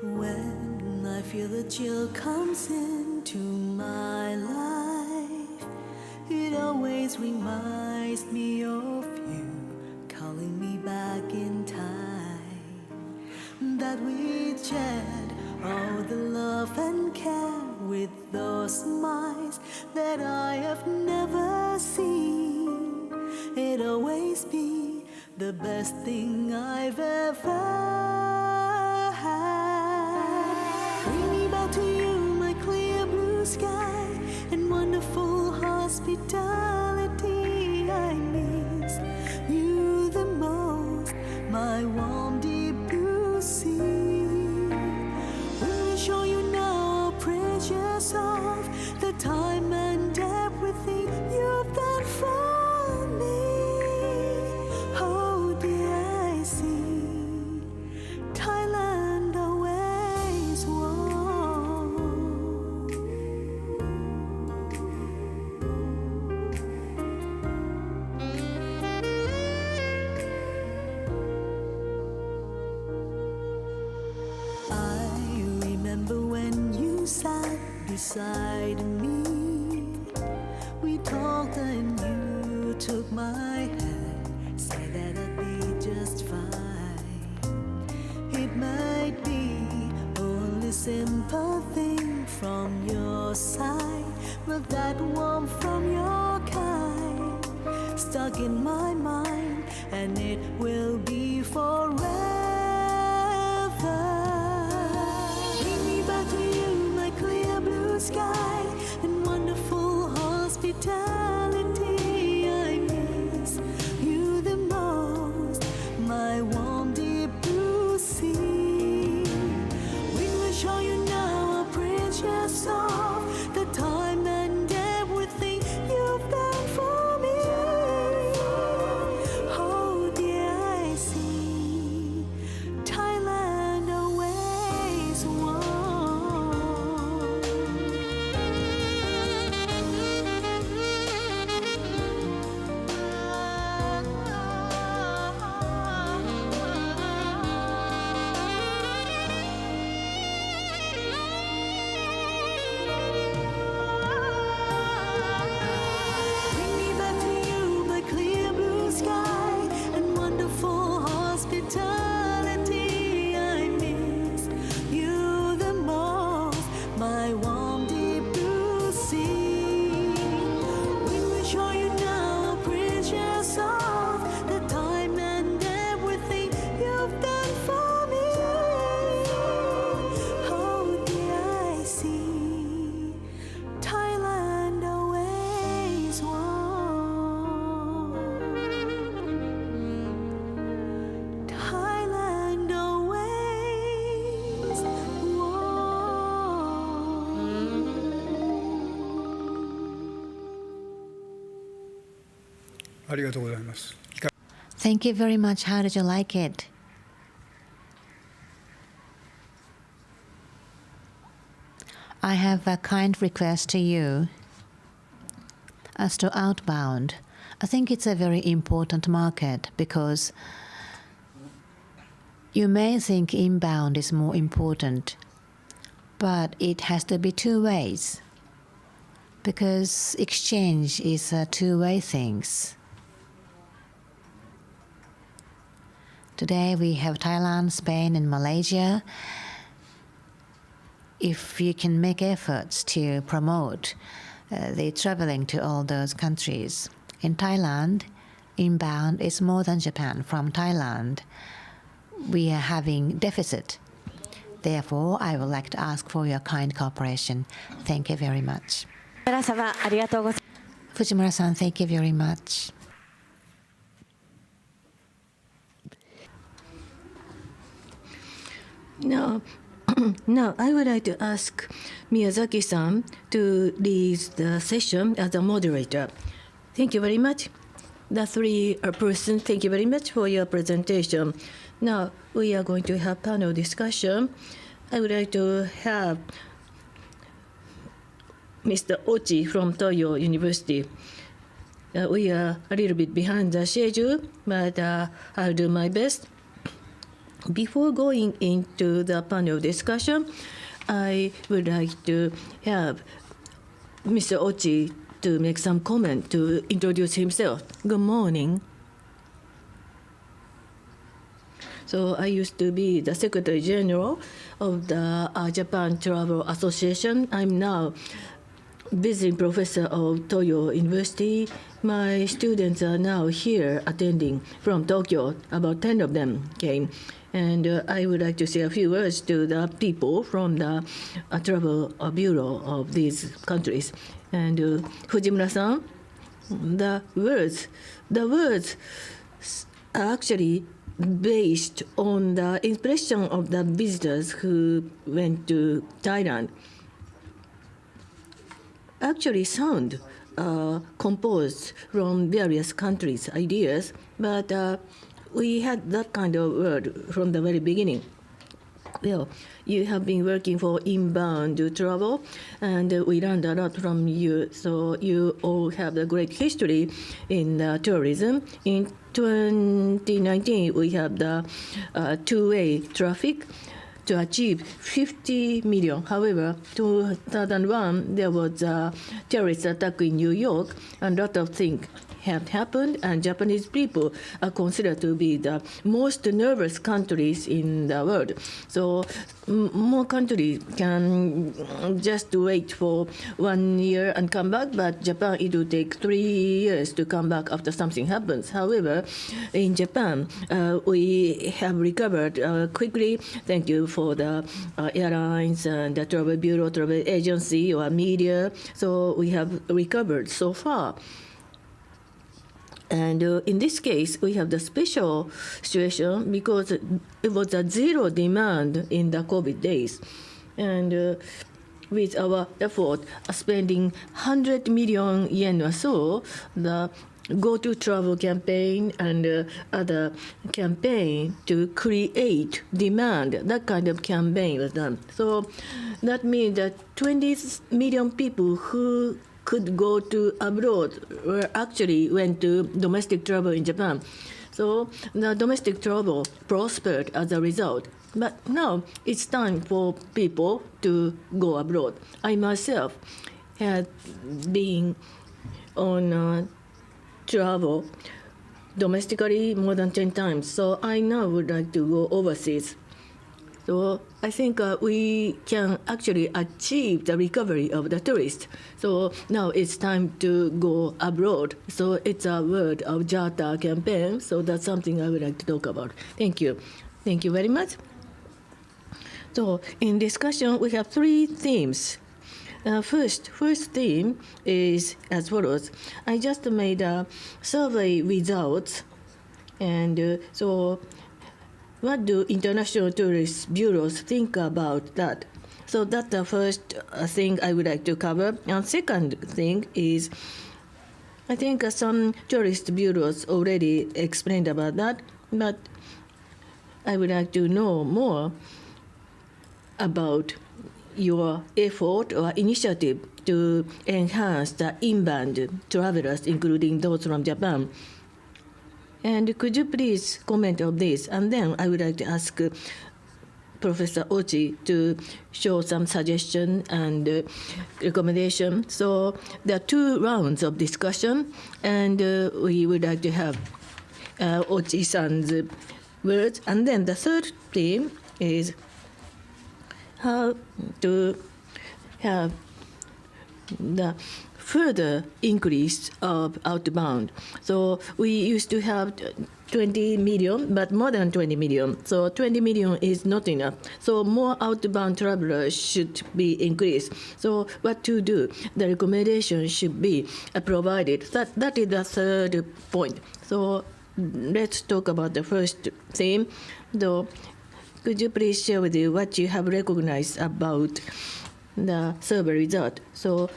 When I feel the chill comes into my life, it always reminds me of you, calling me back in time. That we shared all the love and care with those smiles that I have never seen. It'll always be the best thing I've ever to you, my clear blue sky and wonderful hospitality. I miss you the most, my warm deep blue sea. When I show you now, precious of the time and everything you've done for me. Oh dear, I see Thailand always was. beside me. We talked and you took my hand, said that I'd be just fine. It might be only simple thing from your side, but that warmth from your kind stuck in my mind, and it will be forever. Bring me back to you, my clear blue sky and wonderful hospitality. I miss you the most, my warm deep blue sea. We will show you now a precious of the time and everything you've done for me. Oh dear, I see Thailand always won. Bring me back to you, my clear blue sky and wonderful hospitality. I miss you the most, my warm deep blue sea. We will show you now a precious of the time and everything you've done for me. Oh dear, I see Thailand always won. Thailand always won. ありがとうございます。 Thank you very much. How did you like it? I have a kind request to you. As to Outbound, I think it's a very important market because you may think inbound is more important, but it has to be two ways because exchange is a two-way things. Today we have Thailand, Spain, and Malaysia. If you can make efforts to promote the traveling to all those countries. In Thailand, inbound is more than Japan. From Thailand, we are having deficit. Therefore, I would like to ask for your kind cooperation. Thank you very much. 村様ありがとうございます。 Fujimura-san, thank you very much. Now, I would like to ask Miyazaki-san to lead the session as a moderator. Thank you very much. The three persons, thank you very much for your presentation. Now, we are going to have panel discussion. I would like to have Mr. Ochi from Toyo University. We are a little bit behind the schedule, but I'll do my best. Before going into the panel discussion, I would like to have Mr. Ochi to make some comment to introduce himself. Good morning. So I used to be the Secretary General of the Japan Travel Association. I'm now visiting professor of Toyo University. My students are now here attending from Tokyo. About 10 of them came. And I would like to say a few words to the people from the travel bureau of these countries. And Fujimura-san, the words are actually based on the impression of the visitors who went to Thailand. Actually sound composed from various countries' ideas, but we had that kind of word from the very beginning. Well, you have been working for inbound travel, and we learned a lot from you. So you all have a great history in tourism. In 2019, we have the two-way traffic to achieve 50 million. However, 2001, there was a terrorist attack in New York, and a lot of things have happened, and Japanese people are considered to be the most nervous countries in the world. So more countries can just wait for 1 year and come back, but Japan, it will take 3 years to come back after something happens. However, in Japan, we have recovered quickly. Thank you for the airlines and the travel bureau, travel agency, or media. So we have recovered so far. And in this case, we have the special situation because it was a zero demand in the COVID days. And with our effort, spending 100 million yen or so, the Go-To Travel campaign and other campaign to create demand, that kind of campaign was done. So that means that 20 million people who could go to abroad or actually went to domestic travel in Japan. So the domestic travel prospered as a result. But now it's time for people to go abroad. I myself had been on travel domestically more than 10 times. So I now would like to go overseas. So I think we can actually achieve the recovery of the tourists. So now it's time to go abroad. So it's a word of JATA campaign. So that's something I would like to talk about. Thank you. Thank you very much. So in discussion, we have 3 themes. First theme is as follows. I just made a survey results. And so what do international tourist bureaus think about that? So that's the first thing I would like to cover. And second thing is, I think some tourist bureaus already explained about that, but I would like to know more about your effort or initiative to enhance the inbound travelers, including those from Japan. And could you please comment on this? And then I would like to ask Professor Ochi to show some suggestion and recommendation. So there are 2 rounds of discussion, and we would like to have Ochi-san's words. And then the third theme is how to have the further increase of outbound. So we used to have 20 million, but more than 20 million. So 20 million is not enough. So more outbound travelers should be increased. So what to do? The recommendation should be provided. That is the third point. So let's talk about the first theme. Though, could you please share with you what you have recognized about the survey result? So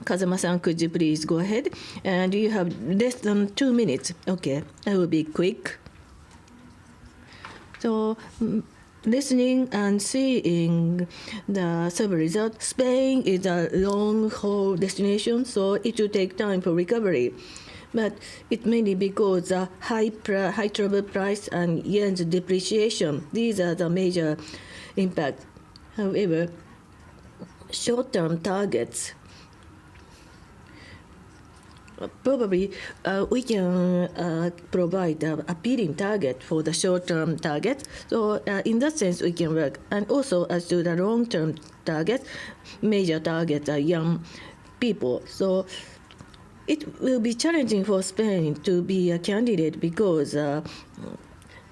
Kazama-san, could you please go ahead? And you have less than 2 minutes. Okay, I will be quick. So listening and seeing the survey result, Spain is a long-haul destination, so it will take time for recovery. But it's mainly because the high travel price and yen's depreciation. These are the major impacts. However, short-term targets, probably we can provide an appealing target for the short-term target. So in that sense, we can work. And also as to the long-term target, major targets are young people. So it will be challenging for Spain to be a candidate because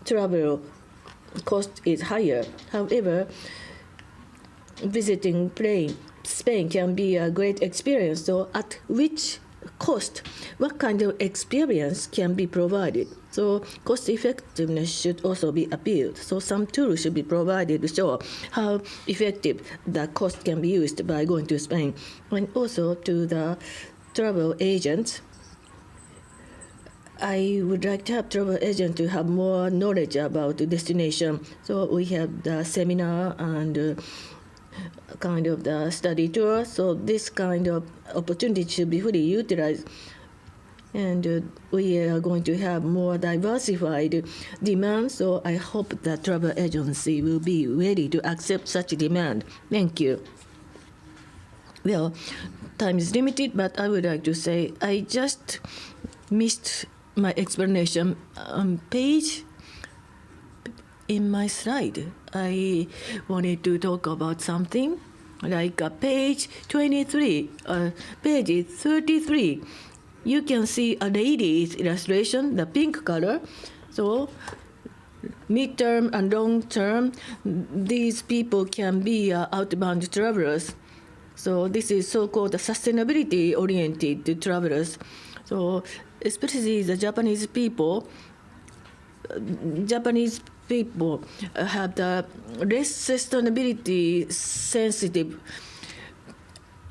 travel cost is higher. However, visiting Spain can be a great experience. So at which cost, what kind of experience can be provided? So cost effectiveness should also be appealed. So some tools should be provided to show how effective the cost can be used by going to Spain. And also to the travel agents, I would like to have travel agents to have more knowledge about the destination. So we have the seminar and kind of the study tour. So this kind of opportunity should be fully utilized. And we are going to have more diversified demand, so I hope the travel agency will be ready to accept such demand. Thank you. Well, time is limited, but I would like to say I just missed my explanation page in my slide. I wanted to talk about something like page 23, page 33. You can see a lady's illustration, the pink color. So mid-term and long-term, these people can be outbound travelers. So this is so-called sustainability-oriented travelers. So especially the Japanese people have the less sustainability sensitive.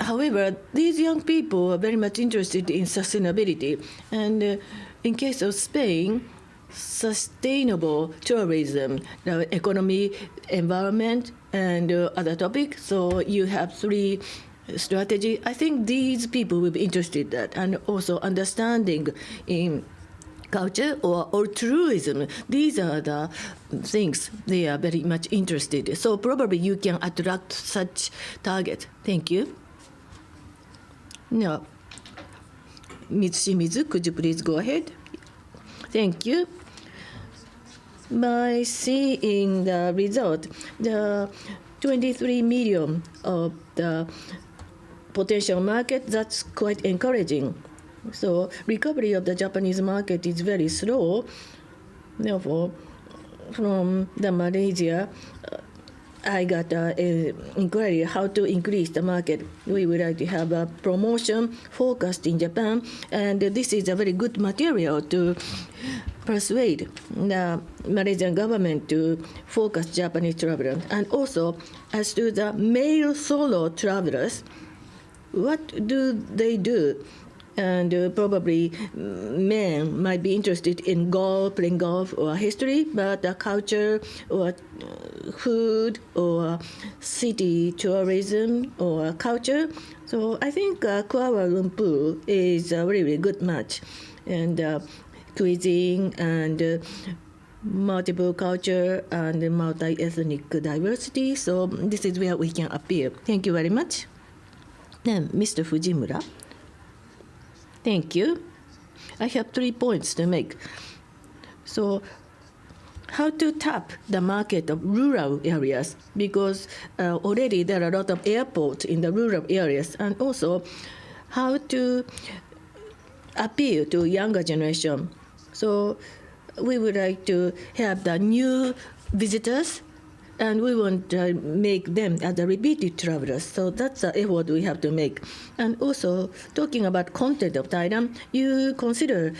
However, these young people are very much interested in sustainability. And in case of Spain, sustainable tourism, the economy, environment, and other topics. So you have three strategies. I think these people will be interested in that, and also understanding in culture or altruism. These are the things they are very much interested. So probably you can attract such target. Thank you. Now, Ms. Shimizu, could you please go ahead? Thank you. By seeing the result, the 23 million of the potential market, that's quite encouraging. So recovery of the Japanese market is very slow. Therefore, from the Malaysia, I got an inquiry how to increase the market. We would like to have a promotion focused in Japan, and this is a very good material to persuade the Malaysian government to focus Japanese travelers. And also, as to the male solo travelers, what do they do? And probably men might be interested in golf, playing golf, or history, but culture or food or city tourism or culture. So I think Kuala Lumpur is a really good match. And cuisine and multiple culture and multi-ethnic diversity. So this is where we can appear. Thank you very much. Then Mr. Fujimura. Thank you. I have 3 points to make. So how to tap the market of rural areas, because already there are a lot of airports in the rural areas, and also how to appeal to younger generation. So we would like to have the new visitors, and we want to make them as the repeated travelers. So that's the effort we have to make. And also, talking about content of Thailand, you consider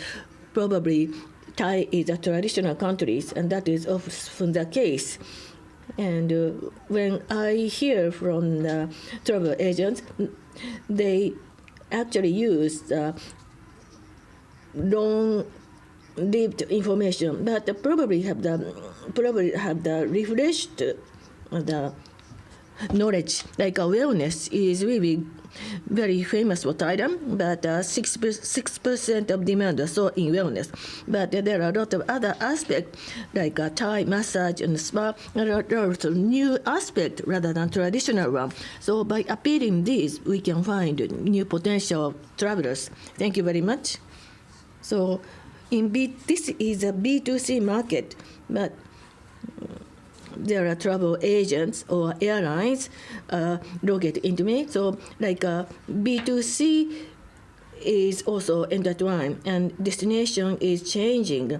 probably Thai is a traditional country, and that is often the case. And when I hear from the travel agents, they actually use long-lived information, but probably have the refreshed the knowledge. Like wellness is really very famous for Thailand, but 6% of demand are so in wellness. But there are a lot of other aspects like Thai massage and spa. There are also new aspects rather than traditional one. So by appealing these, we can find new potential travelers. Thank you very much. So this is a B2C market, but there are travel agents or airlines located into me. So like B2C is also intertwined, and destination is changing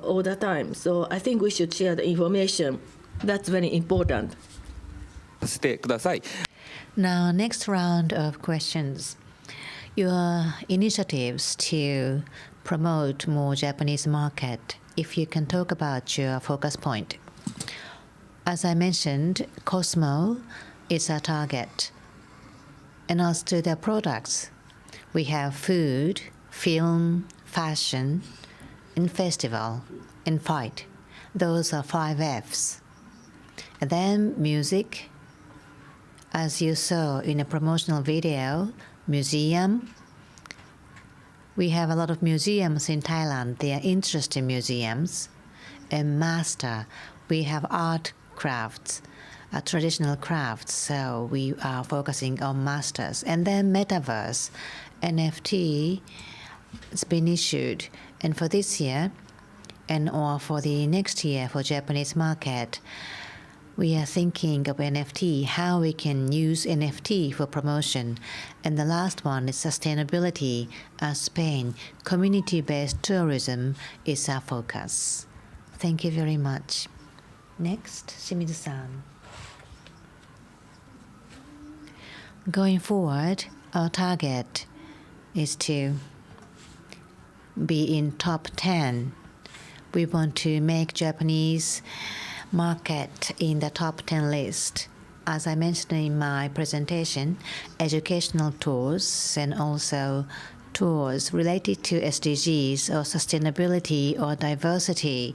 all the time. So I think we should share the information. That's very important. Now, next round of questions. Your initiatives to promote more Japanese market, if you can talk about your focus point. As I mentioned, Cosmo is our target. And as to their products, we have food, film, fashion, and festival, and fight. Those are 5 Fs. And then music, as you saw in a promotional video, museum, We have a lot of museums in Thailand. They are interesting museums. And master, we have art crafts, traditional crafts. So we are focusing on masters. And then metaverse, NFT, it's been issued. And for this year, or for the next year for Japanese market, we are thinking of NFT, how we can use NFT for promotion. And the last one is sustainability. Spain, community-based tourism is our focus. Thank you very much. Next, Shimizu-san. Going forward, our target is to be in top 10. We want to make Japanese market in the top 10 list. As I mentioned in my presentation, educational tours and also tours related to SDGs or sustainability or diversity,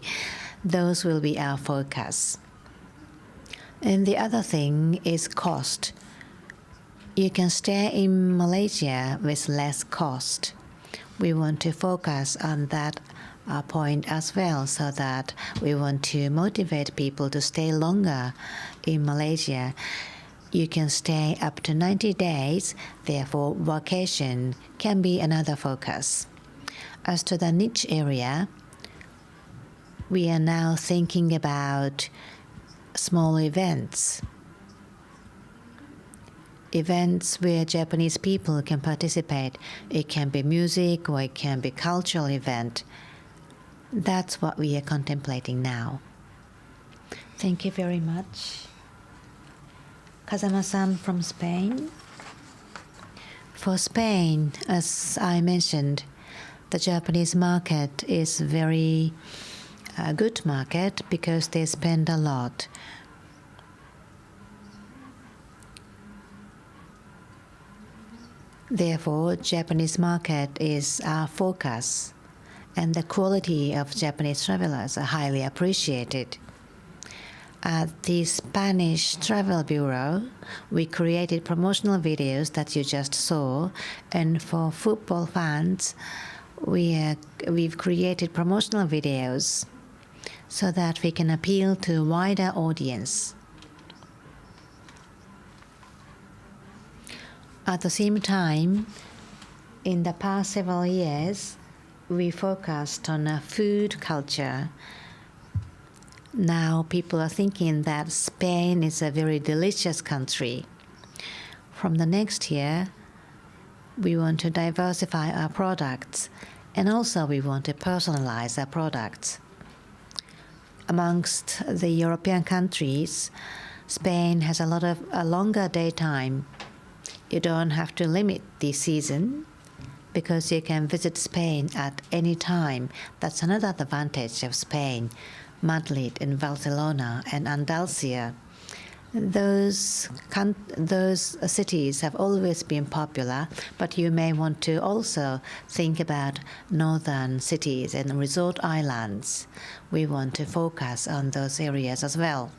those will be our focus. And the other thing is cost. You can stay in Malaysia with less cost. We want to focus on that point as well, so that we want to motivate people to stay longer in Malaysia. You can stay up to 90 days, therefore vacation can be another focus. As to the niche area, we are now thinking about small events. Events where Japanese people can participate. It can be music or it can be cultural event. That's what we are contemplating now. Thank you very much. Kazama-san from Spain. For Spain, as I mentioned, the Japanese market is very good market because they spend a lot. Therefore, Japanese market is our focus, and the quality of Japanese travelers are highly appreciated. At the Spanish Travel Bureau, we created promotional videos that you just saw, and for football fans, we've created promotional videos so that we can appeal to a wider audience. At the same time, in the past several years, we focused on a food culture. Now people are thinking that Spain is a very delicious country. From the next year, we want to diversify our products, and also we want to personalize our products. Amongst the European countries, Spain has a longer daytime. You don't have to limit the season because you can visit Spain at any time. That's another advantage of Spain. Madrid and Barcelona and Andalusia. Those cities have always been popular, but you may want to also think about northern cities and resort islands. We want to focus on those areas as well.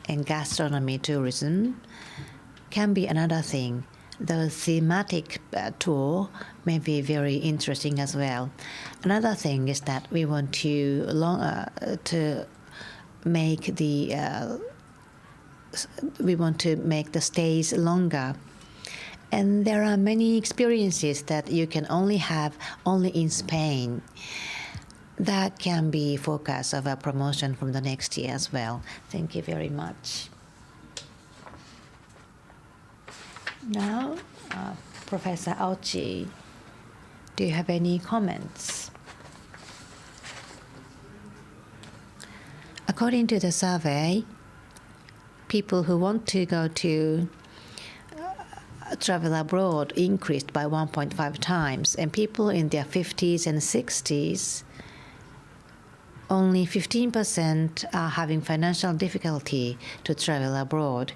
And gastronomy tourism can be another thing. The thematic tour may be very interesting as well. Another thing is that we want to make the stays longer. And there are many experiences that you can only have in Spain. That can be focus of our promotion from the next year as well. Thank you very much. Now, Professor Ochi, do you have any comments? According to the survey, people who want to go to travel abroad increased by 1.5 times, and people in their 50s and 60s, only 15% are having financial difficulty to travel abroad.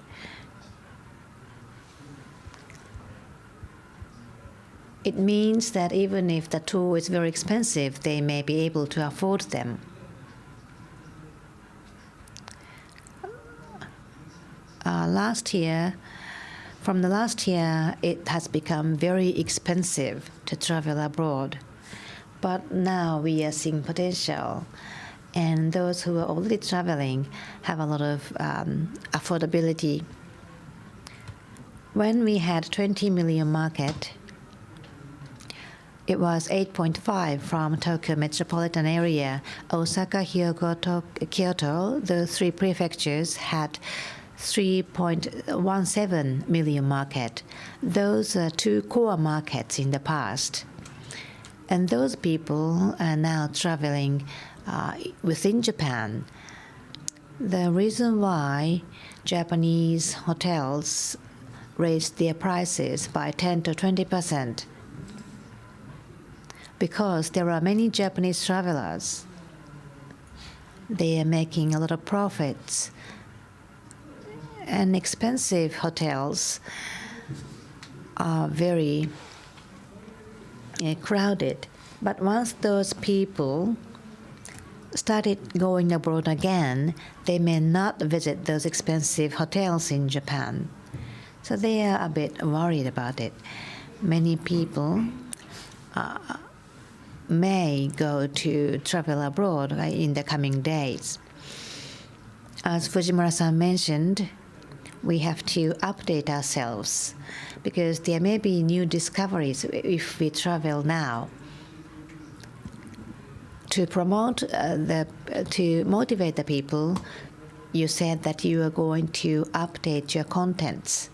It means that even if the tour is very expensive, they may be able to afford them. Last year, From the last year, it has become very expensive to travel abroad. But now we are seeing potential. And those who are already traveling have a lot of affordability. When we had 20 million market, it was 8.5 from Tokyo metropolitan area. Osaka, Kyoto, the three prefectures had 3.17 million market. Those are two core markets in the past. And those people are now traveling within Japan. The reason why Japanese hotels raised their prices by 10 to 20%, because there are many Japanese travelers. They are making a lot of profits. And expensive hotels are very crowded. But once those people started going abroad again, they may not visit those expensive hotels in Japan. So they are a bit worried about it. Many people may go to travel abroad in the coming days. As Fujimura-san mentioned, we have to update ourselves because there may be new discoveries if we travel now. To motivate the people, you said that you are going to update your contents.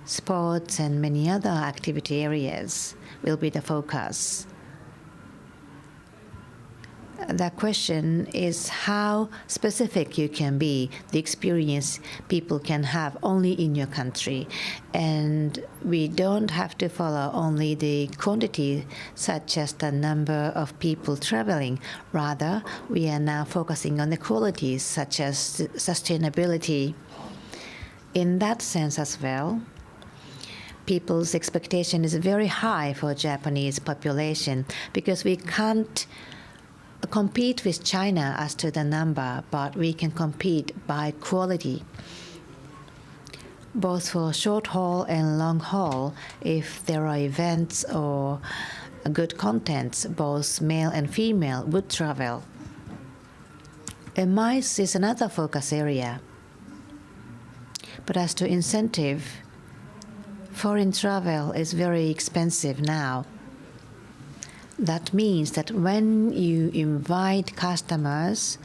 Sports and many other activity areas will be the focus. The question is how specific you can be, the experience people can have only in your country. And we don't have to follow only the quantity, such as the number of people traveling. Rather, we are now focusing on the qualities, such as sustainability. In that sense as well, people's expectation is very high for Japanese population because we can't compete with China as to the number, but we can compete by quality. Both for short haul and long haul, if there are events or good contents, both male and female would travel. And MICE is another focus area. But as to incentive, foreign travel is very expensive now. That means that when you invite customers,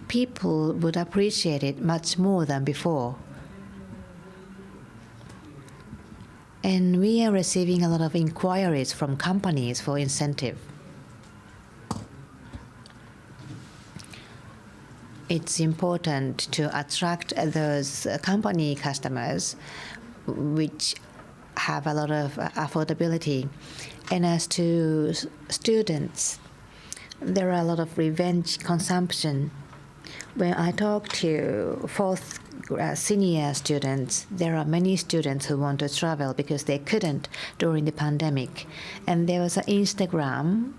people would appreciate it much more than before. And we are receiving a lot of inquiries from companies for incentive. It's important to attract those company customers which have a lot of affordability. And as to students, there are a lot of revenge consumption. When I talk to fourth senior students, there are many students who want to travel because they couldn't during the pandemic. And there was an Instagram,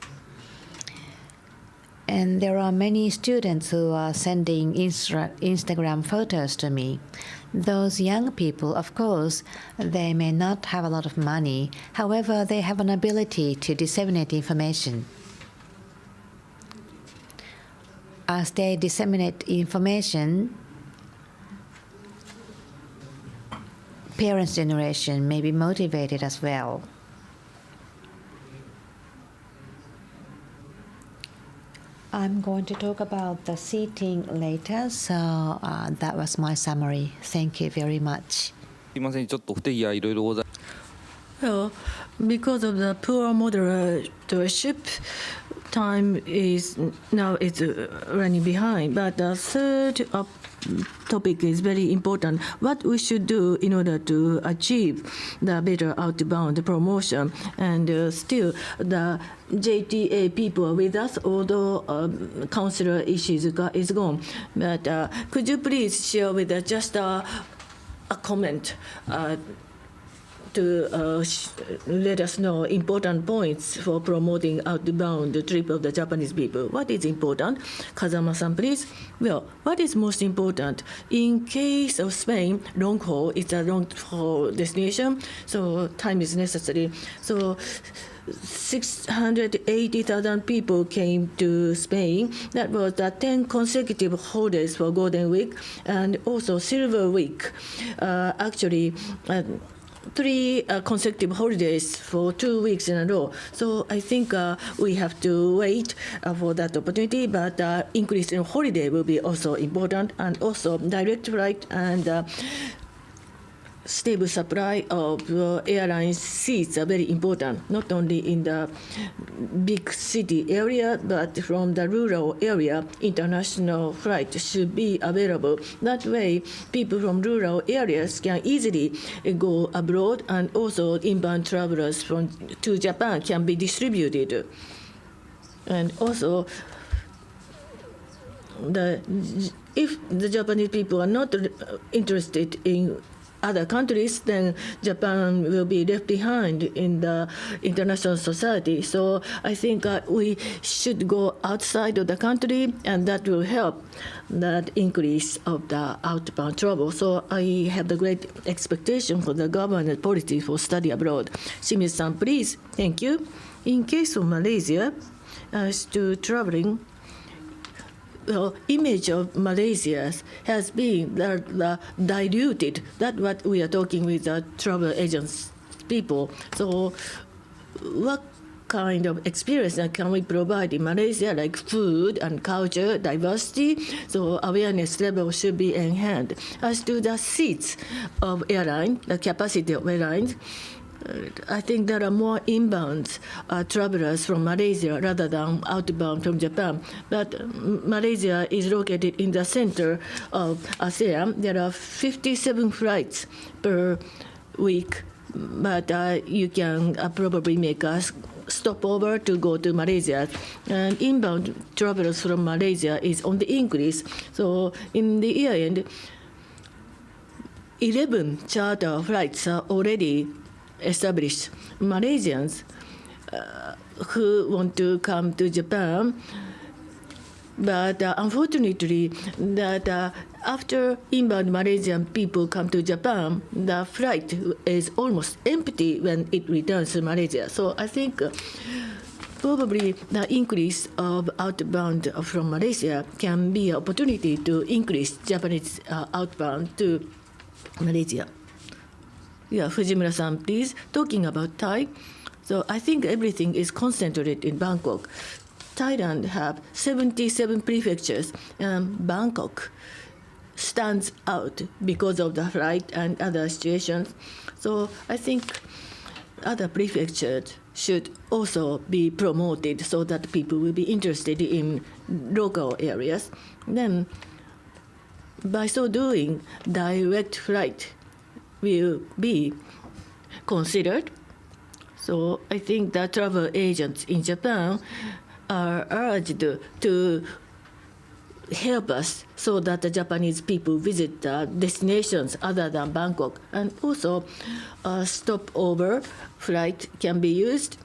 and there are many students who are sending Instagram photos to me. Those young people, of course, they may not have a lot of money. However, they have an ability to disseminate information. As they disseminate information, parents' generation may be motivated as well. I'm going to talk about the seating later, so that was my summary. Thank you very much. Well, because of the poor moderatorship, time is now it's running behind. But the third topic is very important. What we should do in order to achieve the better outbound promotion, and still the JTA people are with us, although councillor issues is gone. But could you please share with us just a comment to let us know important points for promoting outbound trip of the Japanese people. What is important? Kazama-san, please. Well, what is most important? In case of Spain, long haul, it's a long haul destination, so time is necessary. So 680,000 people came to Spain. That was 10 consecutive holidays for Golden Week and also Silver Week. Actually, 3 consecutive holidays for 2 weeks in a row. So I think we have to wait for that opportunity, but increase in holiday will be also important, and also direct flight and stable supply of airline seats are very important, not only in the big city area, but from the rural area, international flight should be available. That way, people from rural areas can easily go abroad, and also inbound travelers to Japan can be distributed. And also, if the Japanese people are not interested in other countries, then Japan will be left behind in the international society. So I think we should go outside of the country, and that will help that increase of the outbound travel. So I have the great expectation for the government policy for study abroad. Shimizu-san, please. Thank you. In case of Malaysia, as to traveling, well, image of Malaysia has been diluted. That's what we are talking with the travel agents people. So what kind of experience can we provide in Malaysia, like food and culture, diversity? So awareness level should be enhanced. As to the seats of airline, the capacity of airlines, I think there are more inbound travelers from Malaysia rather than outbound from Japan. But Malaysia is located in the center of ASEAN. There are 57 flights per week, but you can probably make a stopover to go to Malaysia. And inbound travelers from Malaysia is on the increase. So in the year end, 11 charter flights are already established. Malaysians who want to come to Japan, but unfortunately, that after inbound Malaysian people come to Japan, the flight is almost empty when it returns to Malaysia. So I think probably the increase of outbound from Malaysia can be an opportunity to increase Japanese outbound to Malaysia. Yeah, Fujimura-san, please. Talking about Thai, so I think everything is concentrated in Bangkok. Thailand have 77 prefectures, and Bangkok stands out because of the flight and other situations. So I think other prefectures should also be promoted so that people will be interested in local areas. Then, by so doing, direct flight will be considered. So I think that travel agents in Japan are urged to help us so that the Japanese people visit destinations other than Bangkok. And also, a stopover flight can be used.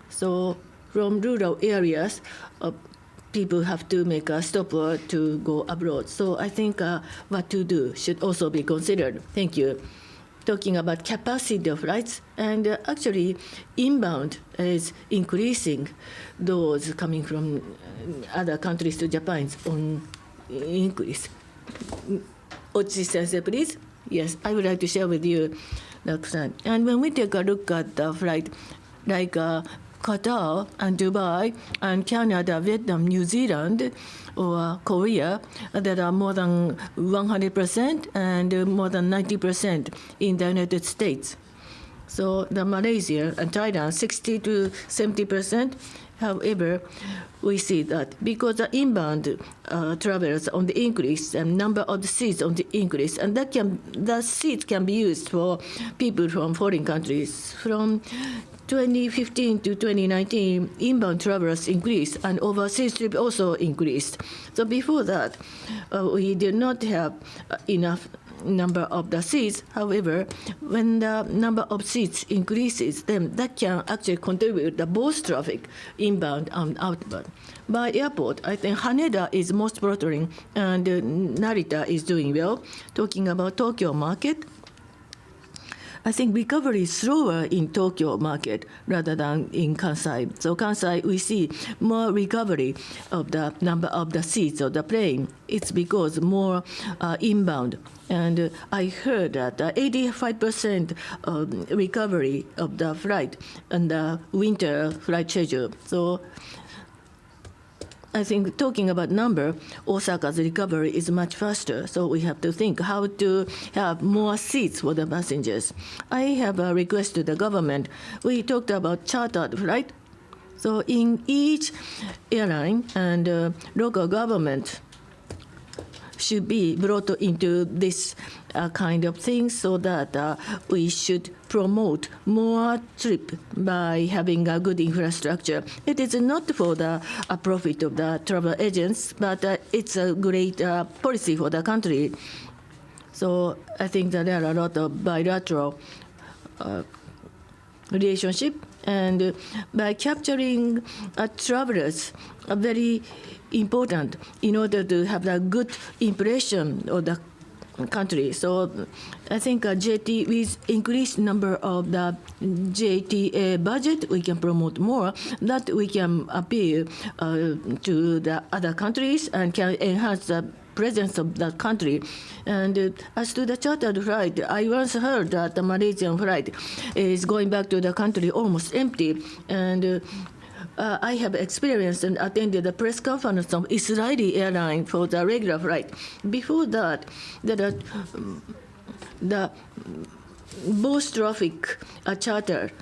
So from rural areas, people have to make a stopover to go abroad. So I think what to do should also be considered. Thank you. Talking about capacity of flights, and actually inbound is increasing. Those coming from other countries to Japan is on increase. Ochi sensei, please. Yes, I would like to share with you the plan. And when we take a look at the flight, like Qatar and Dubai and Canada, Vietnam, New Zealand, or Korea, there are more than 100% and more than 90% in the United States. So the Malaysia and Thailand, 60 to 70%. However, we see that because the inbound travelers on the increase and number of the seats on the increase, and the seats can be used for people from foreign countries. From 2015 to 2019, inbound travelers increased and overseas trip also increased. So before that, we did not have enough number of the seats. However, when the number of seats increases, then that can actually contribute to both traffic, inbound and outbound. By airport, I think Haneda is most prospering and Narita is doing well. Talking about Tokyo market, I think recovery is slower in Tokyo market rather than in Kansai. So Kansai, we see more recovery of the number of the seats of the plane. It's because more inbound. And I heard that 85% recovery of the flight and the winter flight schedule. So I think talking about number, Osaka's recovery is much faster. So we have to think how to have more seats for the passengers. I have a request to the government. We talked about chartered flight. So in each airline and local government should be brought into this kind of thing so that we should promote more trip by having a good infrastructure. It is not for the profit of the travel agents, but it's a great policy for the country. So I think that there are a lot of bilateral relationship, and by capturing travelers are very important in order to have a good impression of the country. So I think JT, with increased number of the JTA budget, we can promote more, that we can appeal to the other countries and can enhance the presence of that country. And as to the chartered flight, I once heard that the Malaysian flight is going back to the country almost empty. And I have experienced and attended the press conference of Israeli airline for the regular flight. Before that, the both traffic chartered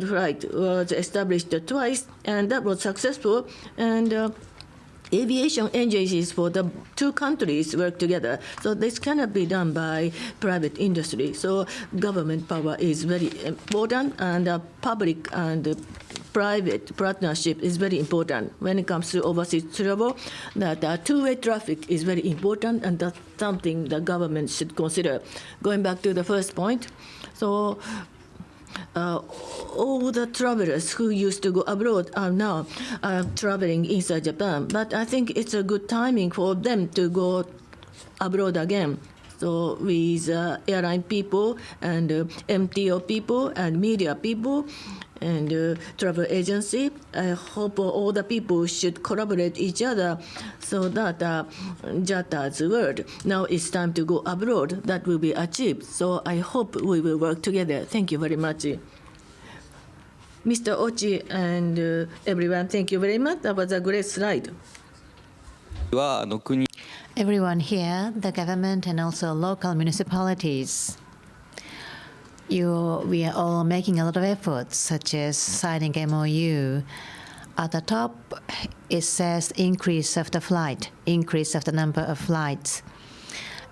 flight was established twice, and that was successful. And aviation agencies for the two countries work together. So this cannot be done by private industry. So government power is very important, and public and private partnership is very important when it comes to overseas travel. That two-way traffic is very important, and that's something the government should consider. Going back to the first point, so all the travelers who used to go abroad are now traveling inside Japan. But I think it's a good timing for them to go abroad again. So with airline people and MTO people and media people and travel agency, I hope all the people should collaborate each other so that JATA's word, now it's time to go abroad, that will be achieved. So I hope we will work together. Thank you very much. Mr. Ochi and everyone, thank you very much. That was a great slide. Everyone here, the government and also local municipalities, we are all making a lot of efforts, such as signing MOU. At the top, it says increase of the flight, increase of the number of flights.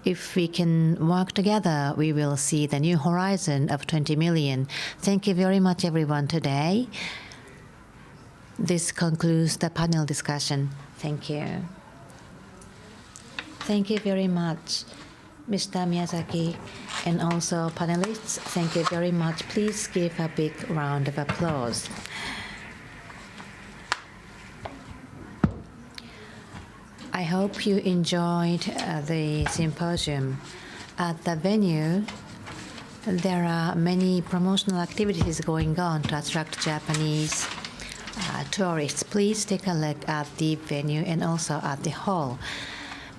If we can work together, we will see the new horizon of 20 million. Thank you very much, everyone, today. This concludes the panel discussion. Thank you. Thank you very much, Mr. Miyazaki, and also panelists. Thank you very much. Please give a big round of applause. I hope you enjoyed the symposium. At the venue, there are many promotional activities going on to attract Japanese tourists. Please take a look at the venue and also at the hall.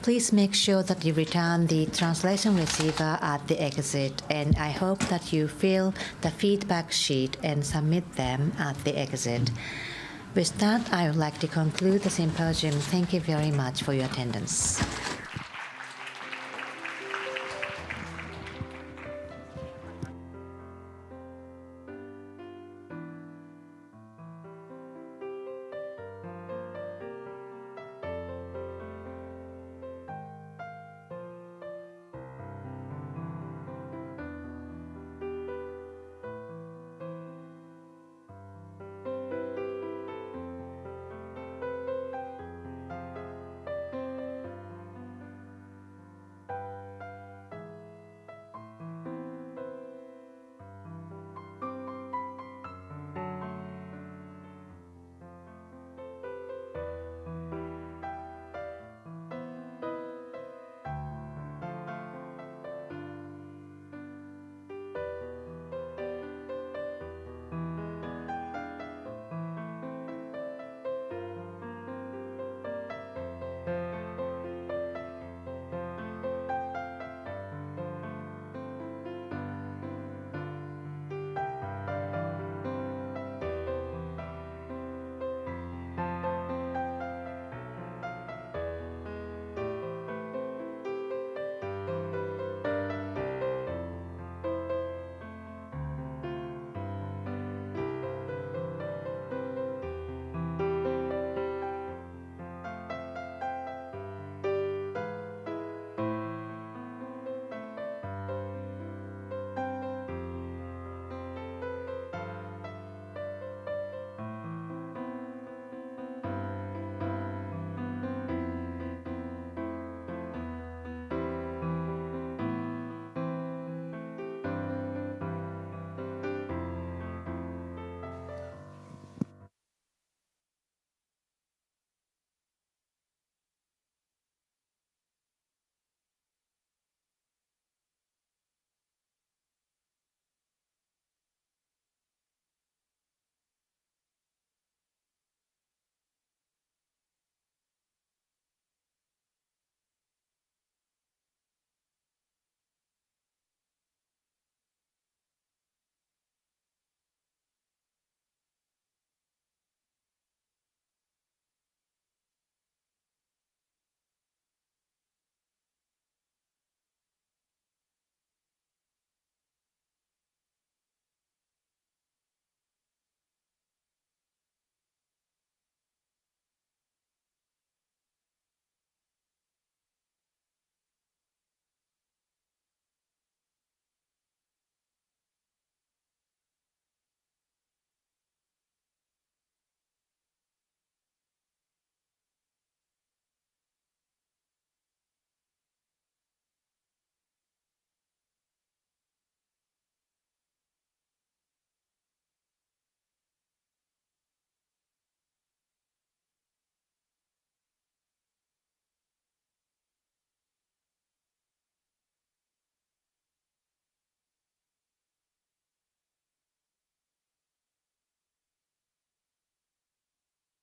Please make sure that you return the translation receiver at the exit, and I hope that you fill the feedback sheet and submit them at the exit. With that, I would like to conclude the symposium. Thank you very much for your attendance.